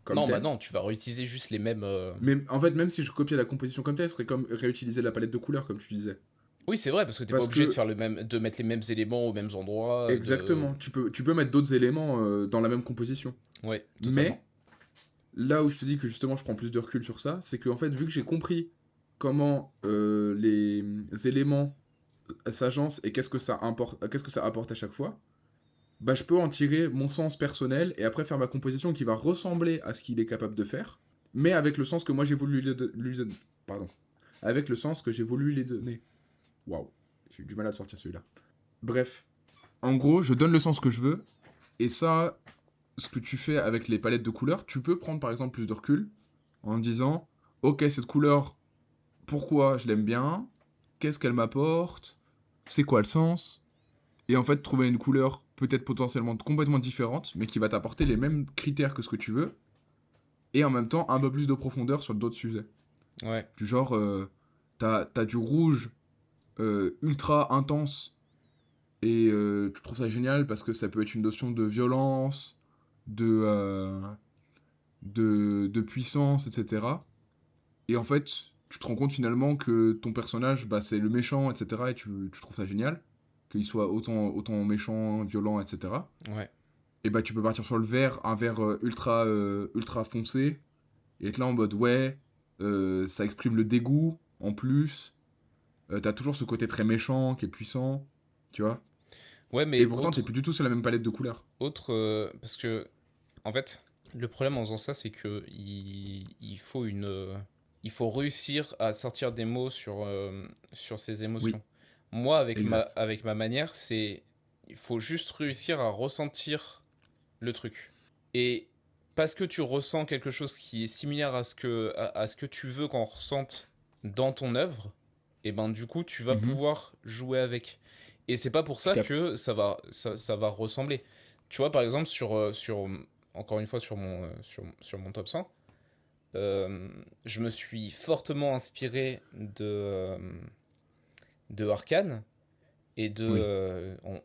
comme Non, bah telle. non, tu vas réutiliser juste les mêmes. Mais en fait, même si je copiais la composition comme telle, ce serait comme réutiliser la palette de couleurs, comme tu disais. Oui, c'est vrai, parce que t'es pas Parce obligé de que, faire de mettre les mêmes éléments aux mêmes endroits. exactement, tu peux mettre d'autres éléments dans la même composition. Ouais, totalement. Mais, là où je te dis que justement je prends plus de recul sur ça, c'est qu'en fait, vu que j'ai compris comment les éléments s'agencent et qu'est-ce que ça apporte à chaque fois, bah, je peux en tirer mon sens personnel et après faire ma composition qui va ressembler à ce qu'il est capable de faire, mais avec le sens que moi j'ai voulu lui donner. Pardon. Avec le sens que j'ai voulu lui donner. Waouh, j'ai eu du mal à sortir celui-là. Bref. En gros, je donne le sens que je veux, et ça, ce que tu fais avec les palettes de couleurs, tu peux prendre par exemple plus de recul en disant, ok, cette couleur, pourquoi je l'aime bien, qu'est-ce qu'elle m'apporte, c'est quoi le sens, et en fait trouver une couleur peut-être potentiellement complètement différente, mais qui va t'apporter les mêmes critères que ce que tu veux, et en même temps un peu plus de profondeur sur d'autres sujets. Ouais. Du genre, t'as du rouge ultra intense, et tu trouves ça génial parce que ça peut être une notion de violence, de puissance, etc. Et en fait, tu te rends compte finalement que ton personnage, bah, c'est le méchant, etc. Et tu trouves ça génial, qu'il soit autant méchant, violent, etc. Ouais. Et bah, tu peux partir sur le vert, un vert ultra foncé, et être là en mode ouais, ça exprime le dégoût en plus. T'as toujours ce côté très méchant qui est puissant, tu vois. Ouais, Et mais pourtant, t'es plus du tout sur la même palette de couleurs. parce que, en fait, le problème en faisant ça, c'est que il faut réussir à sortir des mots sur ses Oui, émotions. Moi, exact. avec ma manière, il faut juste réussir à ressentir le truc. Et parce que tu ressens quelque chose qui est similaire à ce que tu veux qu'on ressente dans ton œuvre, et ben du coup, tu vas Mhm, pouvoir jouer avec. Et c'est pas pour je ça capte. que ça va ressembler. Tu vois, par exemple, encore une fois, sur mon top 100, je me suis fortement inspiré de Arcane et Oui.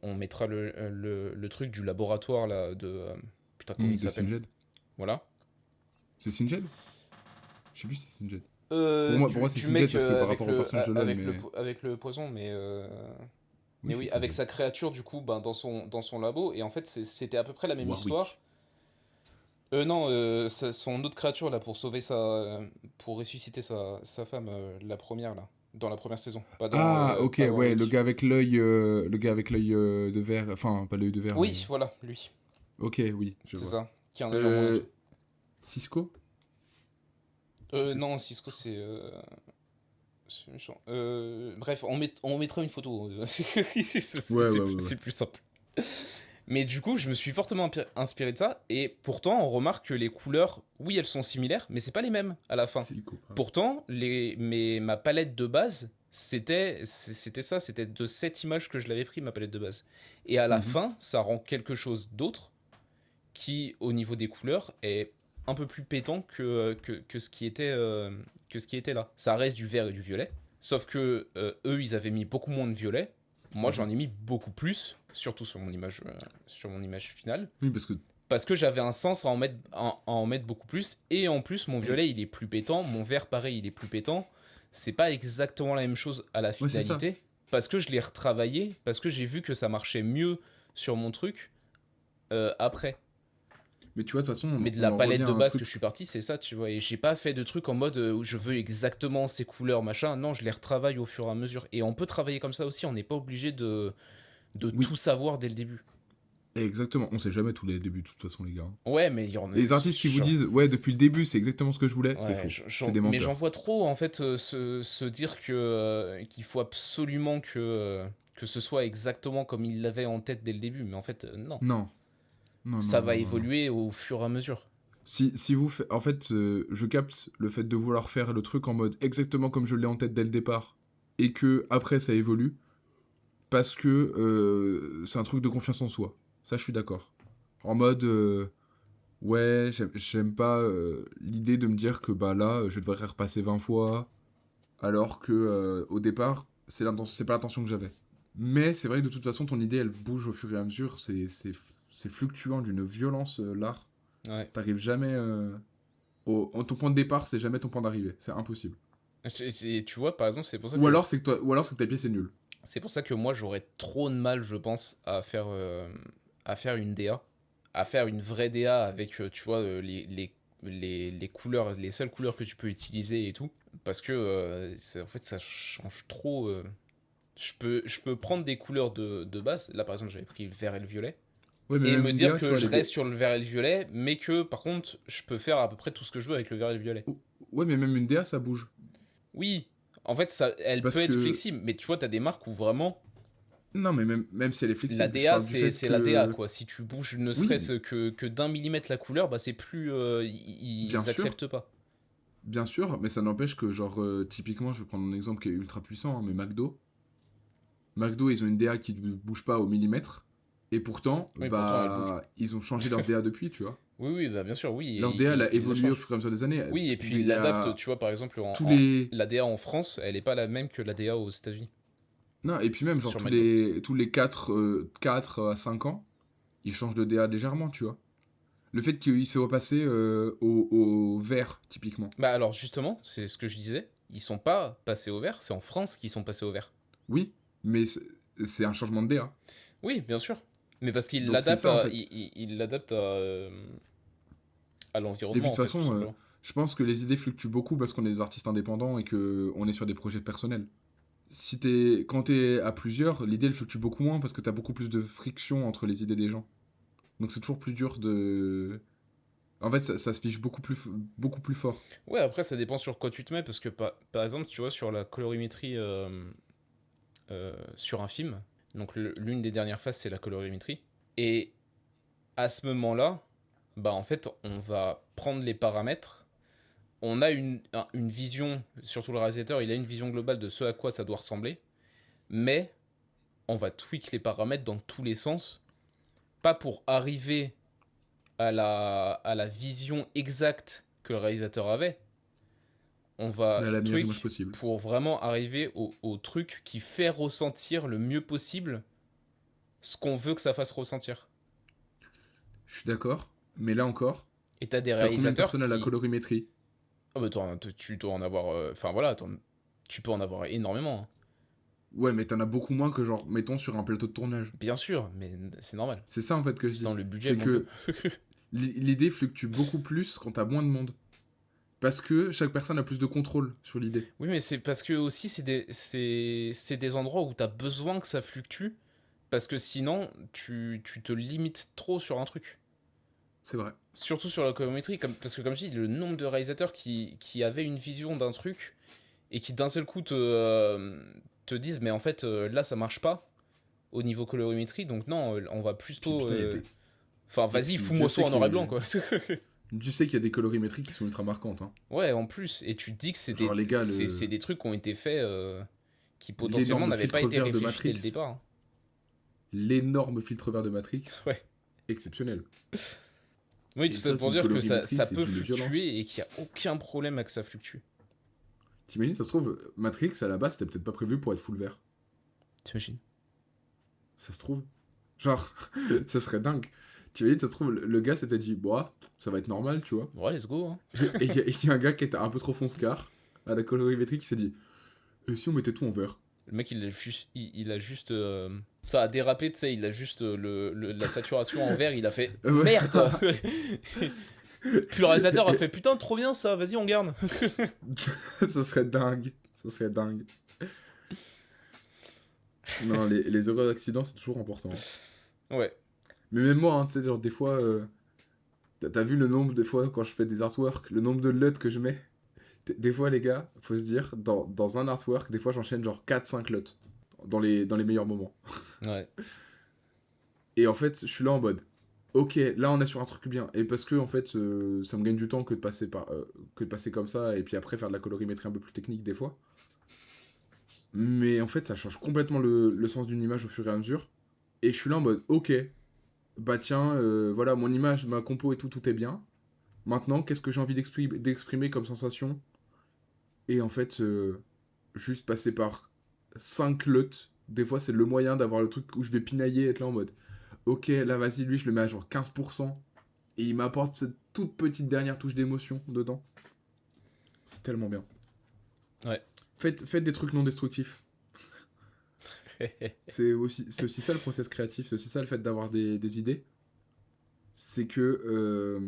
on mettra le truc du laboratoire là, putain, comment il De s'appelle? Singed. Voilà. C'est Singed. Je sais plus si c'est Singed. Pour moi c'est Du Singed mec parce que par rapport au personnage de LoL, mais... avec le poison, Oui, mais c'est oui, avec Singed. sa créature, du coup, ben, dans son labo. Et en fait, c'était à peu près la même histoire. Warwick. Non, son autre créature, là, pour ressusciter sa femme, la première, là. Dans la première saison. Ah, ok, Pas ouais, Warwick. le gars avec l'œil de verre, enfin, pas l'œil de verre, mais... Oui, voilà, lui. Ok, oui, je C'est vois. ça. Qui a un œil en moins et tout. Euh... Cisco. Je sais plus. Non, Cisco, c'est méchant. Bref, on mettra une photo. Ouais, ouais, ouais, ouais. C'est plus simple. Mais du coup, je me suis fortement inspiré de ça. Et pourtant, on remarque que les couleurs, oui, elles sont similaires, mais c'est pas les mêmes à la fin. Silico, pardon. Pourtant, ma palette de base, c'était ça. C'était de cette image que je l'avais pris, ma palette de base. Et à la Mhm. fin, ça rend quelque chose d'autre qui, au niveau des couleurs, est un peu plus pétant que ce qui était là. Ça reste du vert et du violet. Sauf que eux, ils avaient mis beaucoup moins de violet. Moi, j'en Mhm. ai mis beaucoup plus, surtout sur mon image finale. Oui, parce que... Parce que j'avais un sens à en mettre beaucoup plus. Et en plus, mon eh, violet, il est plus pétant. Mon vert, pareil, il est plus pétant. C'est pas exactement la même chose à la ouais, c'est ça. finalité. Parce que je l'ai retravaillé. Parce que j'ai vu que ça marchait mieux sur mon truc après. Mais tu vois, de toute façon, Mais de on la en revient palette à de un base que truc... je suis parti, c'est ça, tu vois. Et j'ai pas fait de trucs en mode où je veux exactement ces couleurs, machin. Non, je les retravaille au fur et à mesure. Et on peut travailler comme ça aussi, on n'est pas obligé de Oui, tout savoir dès le début. exactement. On sait jamais tous les débuts, de toute façon, les gars. Ouais, mais il y en a. Les artistes qui vous disent, ouais, depuis le début, c'est exactement ce que je voulais, c'est Ouais, faux. C'est des mais j'en menteurs. vois trop en fait se dire qu'il faut absolument que ce soit exactement comme il l'avait en tête dès le début. Mais en fait, non. Non, non, non, Ça va non, non, non. évoluer au fur et à mesure. Si vous faites... En fait, je capte le fait de vouloir faire le truc en mode exactement comme je l'ai en tête dès le départ, et que après ça évolue. parce que c'est un truc de confiance en soi. Ça, je suis d'accord. En mode, ouais, j'aime pas l'idée de me dire que bah là, je devrais repasser 20 fois, alors que au départ, c'est pas l'intention que j'avais. Mais c'est vrai que de toute façon, ton idée, elle bouge au fur et à mesure. C'est fluctuant d'une violence, l'art. Ouais. T'arrives jamais ton point de départ, c'est jamais ton point d'arrivée. C'est impossible. Tu vois, par exemple, c'est pour ça Ou que alors, c'est que ta pièce est nulle. moi j'aurais trop de mal, je pense, à faire une DA, à faire une vraie DA avec, tu vois, les couleurs, les seules couleurs que tu peux utiliser et tout, parce que en fait ça change trop. Je peux prendre des couleurs de base. Là, par exemple, j'avais pris le vert et le violet. Ouais, mais Et même me une dire DA, tu que vois, je reste sur le vert et le violet, mais que par contre, je peux faire à peu près tout ce que je veux avec le vert et le violet. Ouais, mais même une DA, ça bouge. Oui, en fait, ça, elle Parce peut être que. flexible, mais tu vois, t'as des marques où vraiment, Non, mais même si elle est la flexible, je DA, parle du c'est fait c'est la DA, que. quoi. Si tu bouges ne Oui, serait-ce que d'un millimètre la couleur, bah c'est plus. bien Ils sûr, acceptent pas. bien sûr, mais ça n'empêche que, genre, typiquement, je vais prendre un exemple qui est ultra puissant, hein, mais McDo. McDo, ils ont une DA qui ne bouge pas au millimètre, et pourtant, Oui, pourtant, elle bouge. bah, ils ont changé leur DA depuis, tu vois. Oui, oui, bah bien sûr, oui, Leur et DA, elle a ils la évolué au changent. fur et à mesure des années. Oui, et puis Il ils y l'adaptent, a tu vois, par exemple, tous les. la DA en France, elle est pas la même que la DA aux États-Unis, Non, et puis même, genre, sur McDo. tous les 4 à 5 ans, ils changent de DA légèrement, tu vois. Le fait qu'il s'est repassé au vert, typiquement. Bah alors, justement, c'est ce que je disais, ils sont pas passés au vert, c'est en France qu'ils sont passés au vert. Oui, mais c'est un changement de DA. Oui, bien sûr. Mais parce qu'ils Donc c'est l'adaptent ça, en à, fait. ils l'adaptent à Et puis l'environnement, de en toute fait, tout façon, simplement. je pense que les idées fluctuent beaucoup parce qu'on est des artistes indépendants et que on est sur des projets personnels. Quand t'es à plusieurs, l'idée elle fluctue beaucoup moins parce que t'as beaucoup plus de friction entre les idées des gens. Donc c'est toujours plus dur de. En fait, ça se fiche beaucoup plus fort. Ouais, après, ça dépend sur quoi tu te mets, parce que par exemple, tu vois, sur la colorimétrie sur un film, donc l'une des dernières phases, c'est la colorimétrie. Et à ce moment-là, bah en fait, on va prendre les paramètres. On a une vision, surtout le réalisateur, il a une vision globale de ce à quoi ça doit ressembler, mais on va tweak les paramètres dans tous les sens, pas pour arriver à la vision exacte que le réalisateur avait. On Mais va à la meilleure image tweak possible. pour vraiment arriver au truc qui fait ressentir le mieux possible ce qu'on veut que ça fasse ressentir. Je suis d'accord, mais là encore, Et t'as des t'as combien de réalisateurs personnes à la qui. colorimétrie? Oh bah tu dois en avoir. Enfin voilà, tu peux en avoir énormément, hein. Ouais, mais t'en as beaucoup moins que genre, mettons, sur un plateau de tournage. Bien sûr, mais c'est normal. C'est ça en fait que je Sinon dis. le budget C'est manque de. que l'idée fluctue beaucoup plus quand t'as moins de monde. Parce que chaque personne a plus de contrôle sur l'idée. Oui, mais c'est parce que aussi c'est des endroits où t'as besoin que ça fluctue. Parce que sinon, tu te limites trop sur un truc. C'est vrai. Surtout sur la colorimétrie, parce que comme je dis, le nombre de réalisateurs qui avaient une vision d'un truc et qui d'un seul coup te disent mais en fait là ça marche pas au niveau colorimétrie, donc non, on va Puis plutôt... putain, il y a des. Enfin Et vas-y, puis Dieu fous-moi ça sait en noir et que. blanc quoi. Dieu sait qu'il y a des colorimétries qui sont ultra marquantes. Hein. Ouais, en plus, et tu te dis que Genre les gars, c'est des trucs qui ont été faits qui potentiellement l'énorme n'avaient pas filtre été vert de réfléchis dès le Matrix. départ, hein. L'énorme filtre vert de Matrix. Ouais. Exceptionnel. Oui, Et tout ça ça, c'est pour une dire que colorimétrie, ça c'est peut d'une violence. fluctuer et qu'il n'y a aucun problème à que ça fluctue. T'imagines, ça se trouve, Matrix à la base, c'était peut-être pas prévu pour être full vert. T'imagines? Ça se trouve. Genre, ça serait dingue. T'imagines, ça se trouve, le gars s'était dit, bah, ça va être normal, tu vois. Ouais, let's go, hein. Et il y a un gars qui était un peu trop fonce-car à la colorimétrie qui s'est dit, et si on mettait tout en vert? Le mec, il a juste ça a dérapé, tu sais, il a juste la saturation en vert, il a fait Ouais. merde. Puis le réalisateur a fait putain, trop bien ça, vas-y, on garde. Ça serait dingue. Ça serait dingue. Non, les heureux accidents, c'est toujours important. Ouais. Mais même moi, hein, tu sais, genre des fois, t'as vu le nombre de fois quand je fais des artworks, le nombre de LUT que je mets? Des fois, les gars, faut se dire, dans un artwork, des fois j'enchaîne genre 4-5 LUT dans les meilleurs moments. Ouais. Et en fait, je suis là en mode, ok, là on est sur un truc bien. Et parce que, en fait, ça me gagne du temps que de passer comme ça, et puis après faire de la colorimétrie un peu plus technique des fois. Mais en fait, ça change complètement le sens d'une image au fur et à mesure. Et je suis là en mode, ok, bah tiens, voilà, mon image, ma compo et tout, tout est bien. Maintenant, qu'est-ce que j'ai envie d'exprimer comme sensation? Et en fait, juste passer par 5 LUT, des fois, c'est le moyen d'avoir le truc où je vais pinailler, être là en mode, ok, là, vas-y, lui, je le mets à genre 15%. Et il m'apporte cette toute petite dernière touche d'émotion dedans. C'est tellement bien. Ouais. Faites des trucs non destructifs. C'est aussi ça le process créatif, c'est aussi ça le fait d'avoir des idées. C'est que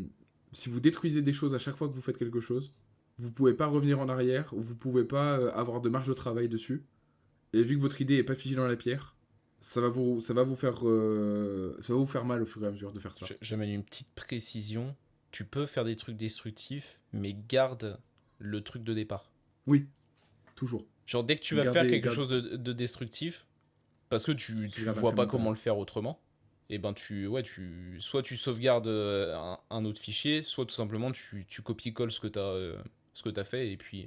si vous détruisez des choses à chaque fois que vous faites quelque chose, vous pouvez pas revenir en arrière, ou vous pouvez pas avoir de marge de travail dessus. Et vu que votre idée est pas figée dans la pierre, ça va vous faire mal au fur et à mesure de faire ça. J'amène une petite précision. Tu peux faire des trucs destructifs, mais garde le truc de départ. Oui, toujours. Genre, dès que tu vas faire Gardez, quelque gardez, chose de destructif, parce que tu garde vois pas incrémental. comment le faire autrement, et ben soit tu sauvegardes un autre fichier, soit tout simplement tu copies-colles ce que t'as fait, et puis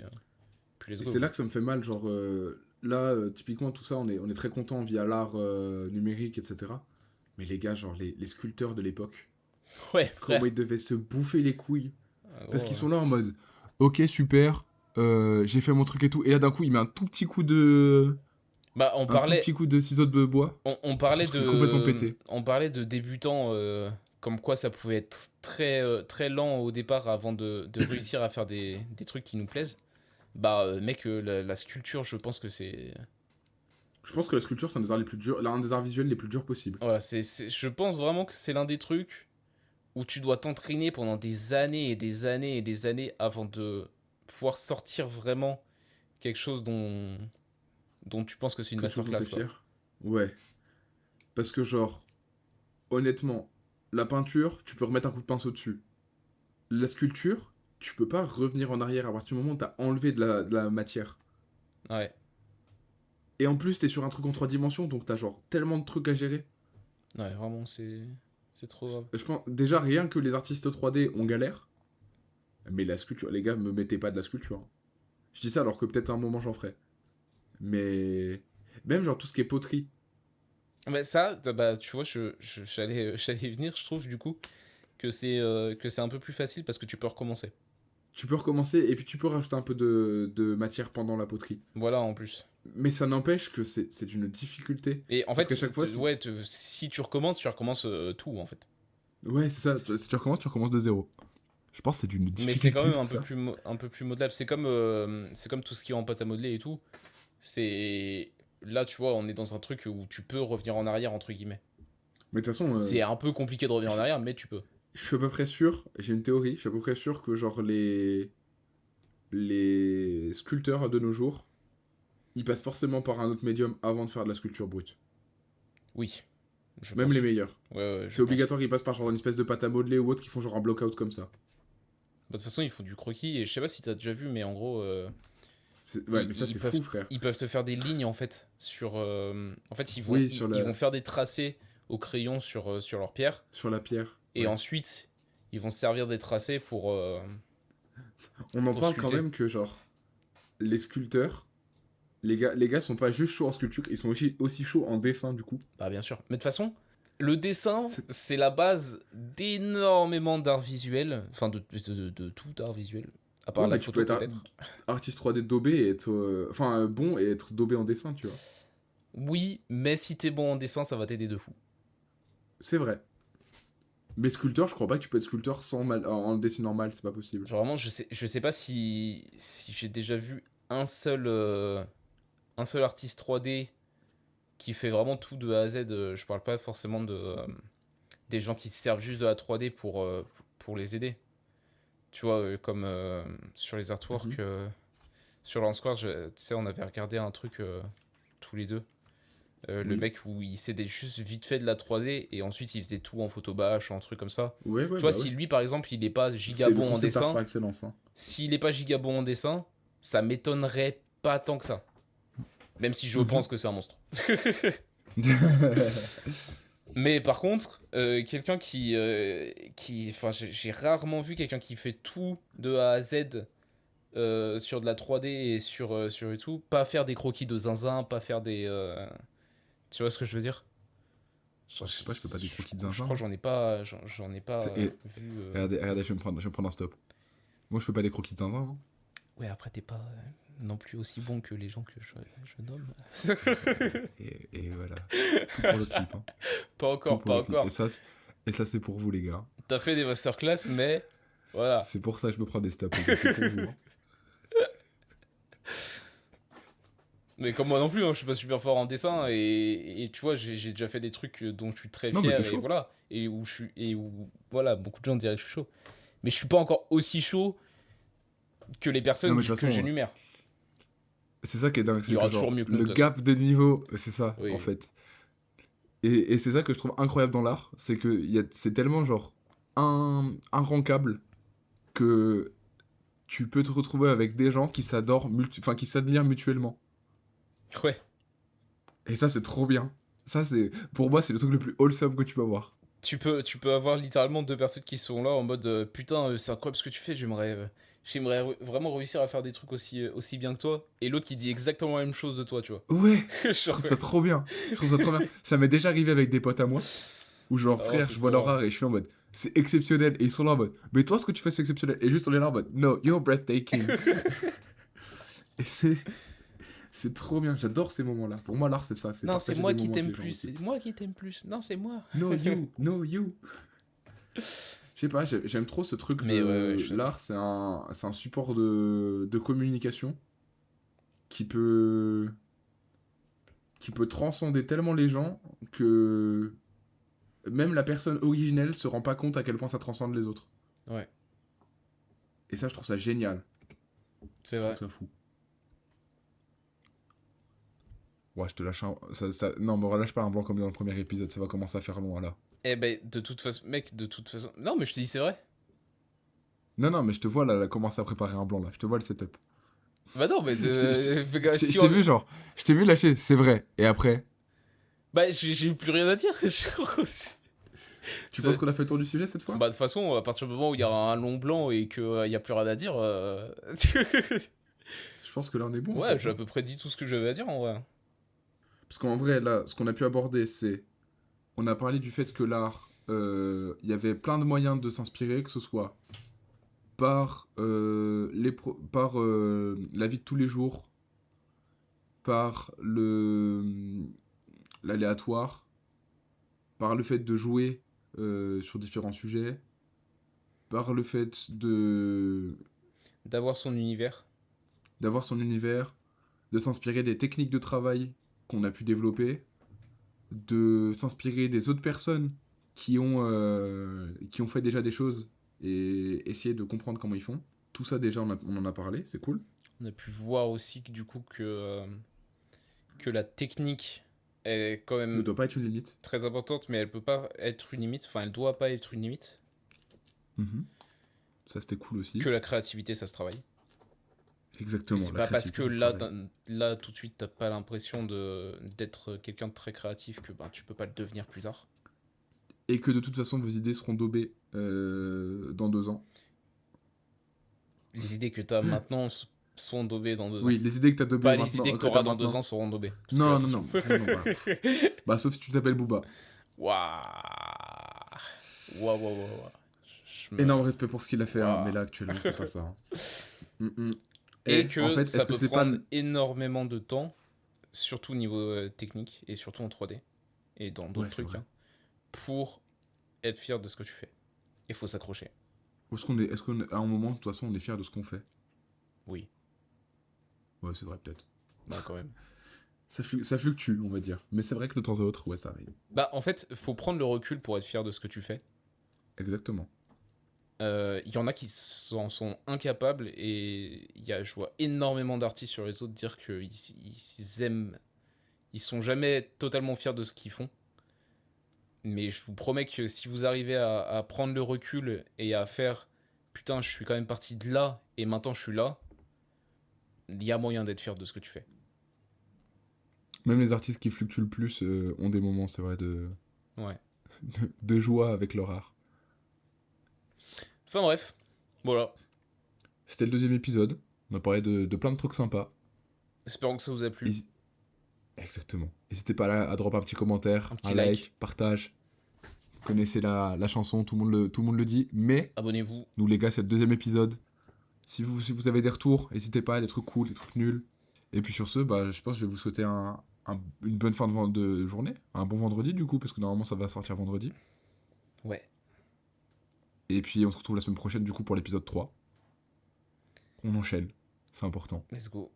let's Et go, c'est là quoi. que ça me fait mal, genre là, typiquement tout ça, on est très content via l'art numérique, etc. Mais les gars, genre les sculpteurs de l'époque, Ouais, comment frère. ils devaient se bouffer les couilles. Parce qu'ils Gros, sont là en mode, ok, super, j'ai fait mon truc et tout. Et là, d'un coup, il met un tout petit coup de. bah, Un tout petit coup de ciseau de bois. on Son parlait truc est complètement de, pété. on parlait de débutants, comme quoi ça pouvait être très lent au départ avant de réussir à faire des trucs qui nous plaisent. Bah, mec, la sculpture, je pense que c'est. Je pense que la sculpture, c'est un des arts les plus durs, l'un des arts visuels les plus durs possibles. Voilà, je pense vraiment que c'est l'un des trucs où tu dois t'entraîner pendant des années et des années et des années avant de pouvoir sortir vraiment quelque chose dont tu penses que c'est une Quelque chose dont t'es masterclass, quoi. fier. Ouais. Parce que, genre, honnêtement, la peinture, tu peux remettre un coup de pinceau dessus. La sculpture, tu peux pas revenir en arrière à partir du moment où t'as enlevé de la matière. Ouais, Et en plus, t'es sur un truc en 3 dimensions, donc t'as genre tellement de trucs à gérer. ouais, vraiment, c'est trop grave. Je pense, déjà, rien que les artistes 3D, on galère. Mais la sculpture, les gars, me mettez pas de la sculpture, hein. Je dis ça alors que peut-être à un moment j'en ferai. Mais. Même genre tout ce qui est poterie. Mais ça, bah, tu vois, j'allais y venir, je trouve, du coup, que c'est un peu plus facile parce que tu peux recommencer. Tu peux recommencer et puis tu peux rajouter un peu de matière pendant la poterie. Voilà, en plus. Mais ça n'empêche que c'est d'une difficulté. Et en Parce qu'à fait, chaque fois, ouais, si tu recommences tout, en fait. ouais, c'est ça. Si tu recommences de zéro. Je pense que c'est d'une Mais c'est quand difficulté même tout ça. un peu plus modelable. C'est comme tout ce qui est en pâte à modeler et tout. C'est Là, tu vois, on est dans un truc où tu peux revenir en arrière entre guillemets. Mais de toute façon, C'est un peu compliqué de revenir en je arrière, mais tu peux. je suis à peu près sûr, j'ai une théorie, je suis à peu près sûr que genre les sculpteurs de nos jours, ils passent forcément par un autre médium avant de faire de la sculpture brute. Oui, je Même les pense. meilleurs. Ouais, ouais, je C'est pense. obligatoire qu'ils passent par genre une espèce de pâte à modeler ou autre qui font genre un block-out comme ça. Bah, de toute façon, ils font du croquis et je sais pas si t'as déjà vu, mais en gros, Ouais, mais ça c'est fou, frère. ils peuvent te faire des lignes en fait sur. En fait, Oui, sur ils la, vont faire des tracés au crayon sur leur pierre sur la pierre. et Ouais. ensuite ils vont se servir des tracés On en pour parle quand sculpter. même que genre les sculpteurs, les gars sont pas juste chauds en sculpture, ils sont aussi chauds en dessin du coup. Bah bien sûr. Mais de toute façon, le dessin, C'est- c'est la base d'énormément d'art visuel. Enfin, de tout art visuel. À part Ouais, la mais tu peux photo, être peut-être. artiste 3D daubé et être enfin bon et être daubé en dessin, tu vois. Oui, mais si t'es bon en dessin, ça va t'aider de fou. C'est vrai. Mais sculpteur, je crois pas que tu peux être sculpteur sans en dessinant mal, c'est pas possible. Genre vraiment, je sais pas si j'ai déjà vu un seul artiste 3D qui fait vraiment tout de A à Z. Je parle pas forcément des gens qui se servent juste de la 3D pour les aider. Tu vois, comme sur les artworks, Mhm. sur Lance Square, tu sais, on avait regardé un truc tous les deux. Le Oui. mec où il s'aidait juste vite fait de la 3D et ensuite il faisait tout en photo bash, en truc comme ça. Ouais, Tu ouais, vois, bah ouais. si lui par exemple il est pas giga C'est le bon en concept art dessin, par excellence, hein. s'il est pas giga bon en dessin, ça m'étonnerait pas tant que ça. Même si je Mhm. pense que c'est un monstre. Mais par contre, quelqu'un enfin, j'ai rarement vu quelqu'un qui fait tout de A à Z sur de la 3D et sur et tout, pas faire des croquis de zinzin, pas faire des... Tu vois ce que je veux dire? Moi, je sais pas, je fais pas des croquis de Je zinzin, crois que moi. j'en ai pas Et vu. regardez, je vais me prendre un stop. Moi, je fais pas des croquis de zinzin, hein. Ouais, après, t'es pas non plus aussi bon que les gens que je nomme. Et voilà. Tout pour le clip, hein. Pas Tout encore, pour pas le clip. encore. Et ça c'est pour vous, les gars. T'as fait des masterclass, mais voilà. C'est pour ça que je me prends des stops, les gars. C'est pour vous, hein. Mais comme moi non plus, hein, je suis pas super fort en dessin et tu vois, j'ai déjà fait des trucs dont je suis très Non, mais t'es fier et chaud. voilà. Et où voilà, beaucoup de gens diraient que je suis chaud. Mais je suis pas encore aussi chaud que les Non, personnes mais de toute que façon, j'énumère. c'est ça qui est dingue. Il y C'est que, aura toujours genre, mieux que nous, le de toute façon. gap de niveau, c'est ça, en Oui. fait. Et c'est ça que je trouve incroyable dans l'art. C'est que c'est tellement, genre, inrankable que tu peux te retrouver avec des gens qui s'adorent, enfin, qui s'admirent mutuellement. Ouais. Et ça, c'est trop bien. Ça, c'est, pour moi, c'est le truc le plus wholesome que tu peux avoir. Tu peux avoir littéralement deux personnes qui sont là en mode putain, c'est incroyable ce que tu fais, vraiment réussir à faire des trucs aussi bien que toi. Et l'autre qui dit exactement la même chose de toi, tu vois. Ouais, je Genre, trouve ça trop bien. Je trouve ça trop bien. Ça m'est déjà arrivé avec des potes à moi, où genre, oh, frère, c'est je vois trop leur marrant. art et je suis en mode, c'est exceptionnel. Et ils sont là en mode, mais toi, ce que tu fais, c'est exceptionnel. Et juste on est là en mode, no, you're breathtaking. Et c'est trop bien. J'adore ces moments-là. Pour moi, l'art, c'est ça. C'est Non, c'est partager moi des qui moments avec t'aime les gens plus, aussi. c'est moi qui t'aime plus. Non, c'est moi. No, you, no, you. Je sais pas, j'aime trop ce truc Mais ouais, de l'art. C'est un support de communication qui peut, qui peut transcender tellement les gens que même la personne originelle se rend pas compte à quel point ça transcende les autres. ouais, Et ça, je trouve ça génial. c'est Je trouve vrai. ça fou. Ouais, je te lâche un... Non, me relâche pas un blanc comme dans le premier épisode, ça va commencer à faire long, là. Eh ben, de toute façon, mec, de toute façon. Non, mais je te dis, c'est vrai. Non, non, mais je te vois, là, commencer à préparer un blanc, là. Je te vois le setup. Bah non, mais Je si t'ai on... vu, genre, je t'ai vu lâcher, c'est vrai. Et après, Bah, j'ai plus rien à dire. tu C'est- penses qu'on a fait le tour du sujet cette fois? Bah, de toute façon, à partir du moment où il y a un long blanc et qu'il n'y a plus rien à dire, Je pense que là, on est bon, en ouais, fait, j'ai à hein. peu près dit tout ce que j'avais à dire en vrai. Parce qu'en vrai, là, ce qu'on a pu aborder, c'est... On a parlé du fait que l'art, il y avait plein de moyens de s'inspirer, que ce soit par, par la vie de tous les jours, par l'aléatoire, par le fait de jouer sur différents sujets, par le fait D'avoir son univers. d'avoir son univers, de s'inspirer des techniques de travail qu'on a pu développer, de s'inspirer des autres personnes qui ont fait déjà des choses et essayer de comprendre comment ils font. Tout ça déjà on en a parlé, c'est cool. On a pu voir aussi que, du coup que la technique est quand Ne même doit pas être une limite. très importante, mais elle peut pas être une limite. Enfin, elle doit pas être une limite. Mhm. Ça c'était cool Que aussi. la créativité, ça se travaille. Que Exactement, c'est la pas parce que créativité ça se là, travaille. là tout de suite, t'as pas l'impression d'être quelqu'un de très créatif que ben, tu peux pas le devenir plus tard. Et que de toute façon vos idées seront daubées dans 2 ans. Les idées que t'as maintenant sont daubées dans 2 ans. Oui, les idées que t'as daubées Pas les maintenant, idées que que t'as t'auras dans 2 ans maintenant. seront daubées. Parce que, Non, non, attention. non, non, non, bah, bah sauf si tu t'appelles Booba. Waouh. Waouh, waouh, waouh. Je me... Énorme respect pour ce qu'il a fait, hein, mais Waouh. là actuellement c'est pas ça, hein. Mm, mm. Et Et en que fait, ça est-ce que peut c'est pas... prendre énormément de temps, surtout au niveau technique, et surtout en 3D, et dans Ouais, d'autres c'est trucs, vrai. hein, pour être fier de ce que tu fais. Il faut s'accrocher. Est-ce qu'à un moment, de toute façon, on est fier de ce qu'on fait? Oui, Ouais, c'est vrai, peut-être. bah quand même. Ça fluctue, on va dire. Mais c'est vrai que de temps à autre, ouais, ça arrive. Bah en fait, faut prendre le recul pour être fier de ce que tu fais. Exactement. Il y en a qui en sont incapables et je vois énormément d'artistes sur les autres dire qu'ils aiment, ils sont jamais totalement fiers de ce qu'ils font. Mais je vous promets que si vous arrivez à prendre le recul et à faire putain, je suis quand même parti de là et maintenant je suis là, il y a moyen d'être fier de ce que tu fais. Même les artistes qui fluctuent le plus ont des moments, c'est vrai, Ouais. de joie avec leur art. Enfin bref, voilà. C'était le 2e épisode. On a parlé de plein de trucs sympas. Espérons que ça vous a plu. Hési- Exactement. N'hésitez pas à dropper un petit commentaire, Un petit un like. like, partage. Vous connaissez la chanson, tout le monde le dit. Mais Abonnez-vous. nous, les gars, c'est le 2e épisode. Si vous avez des retours, n'hésitez pas, des trucs cool, des trucs nuls. Et puis sur ce, bah, je pense que je vais vous souhaiter une bonne fin de journée. Un bon vendredi, du coup, parce que normalement, ça va sortir vendredi. Ouais. Et puis, on se retrouve la semaine prochaine, du coup, pour l'épisode 3. On enchaîne. C'est important. Let's go.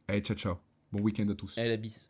Allez, ciao, ciao. Bon week-end à tous. Allez, la bise.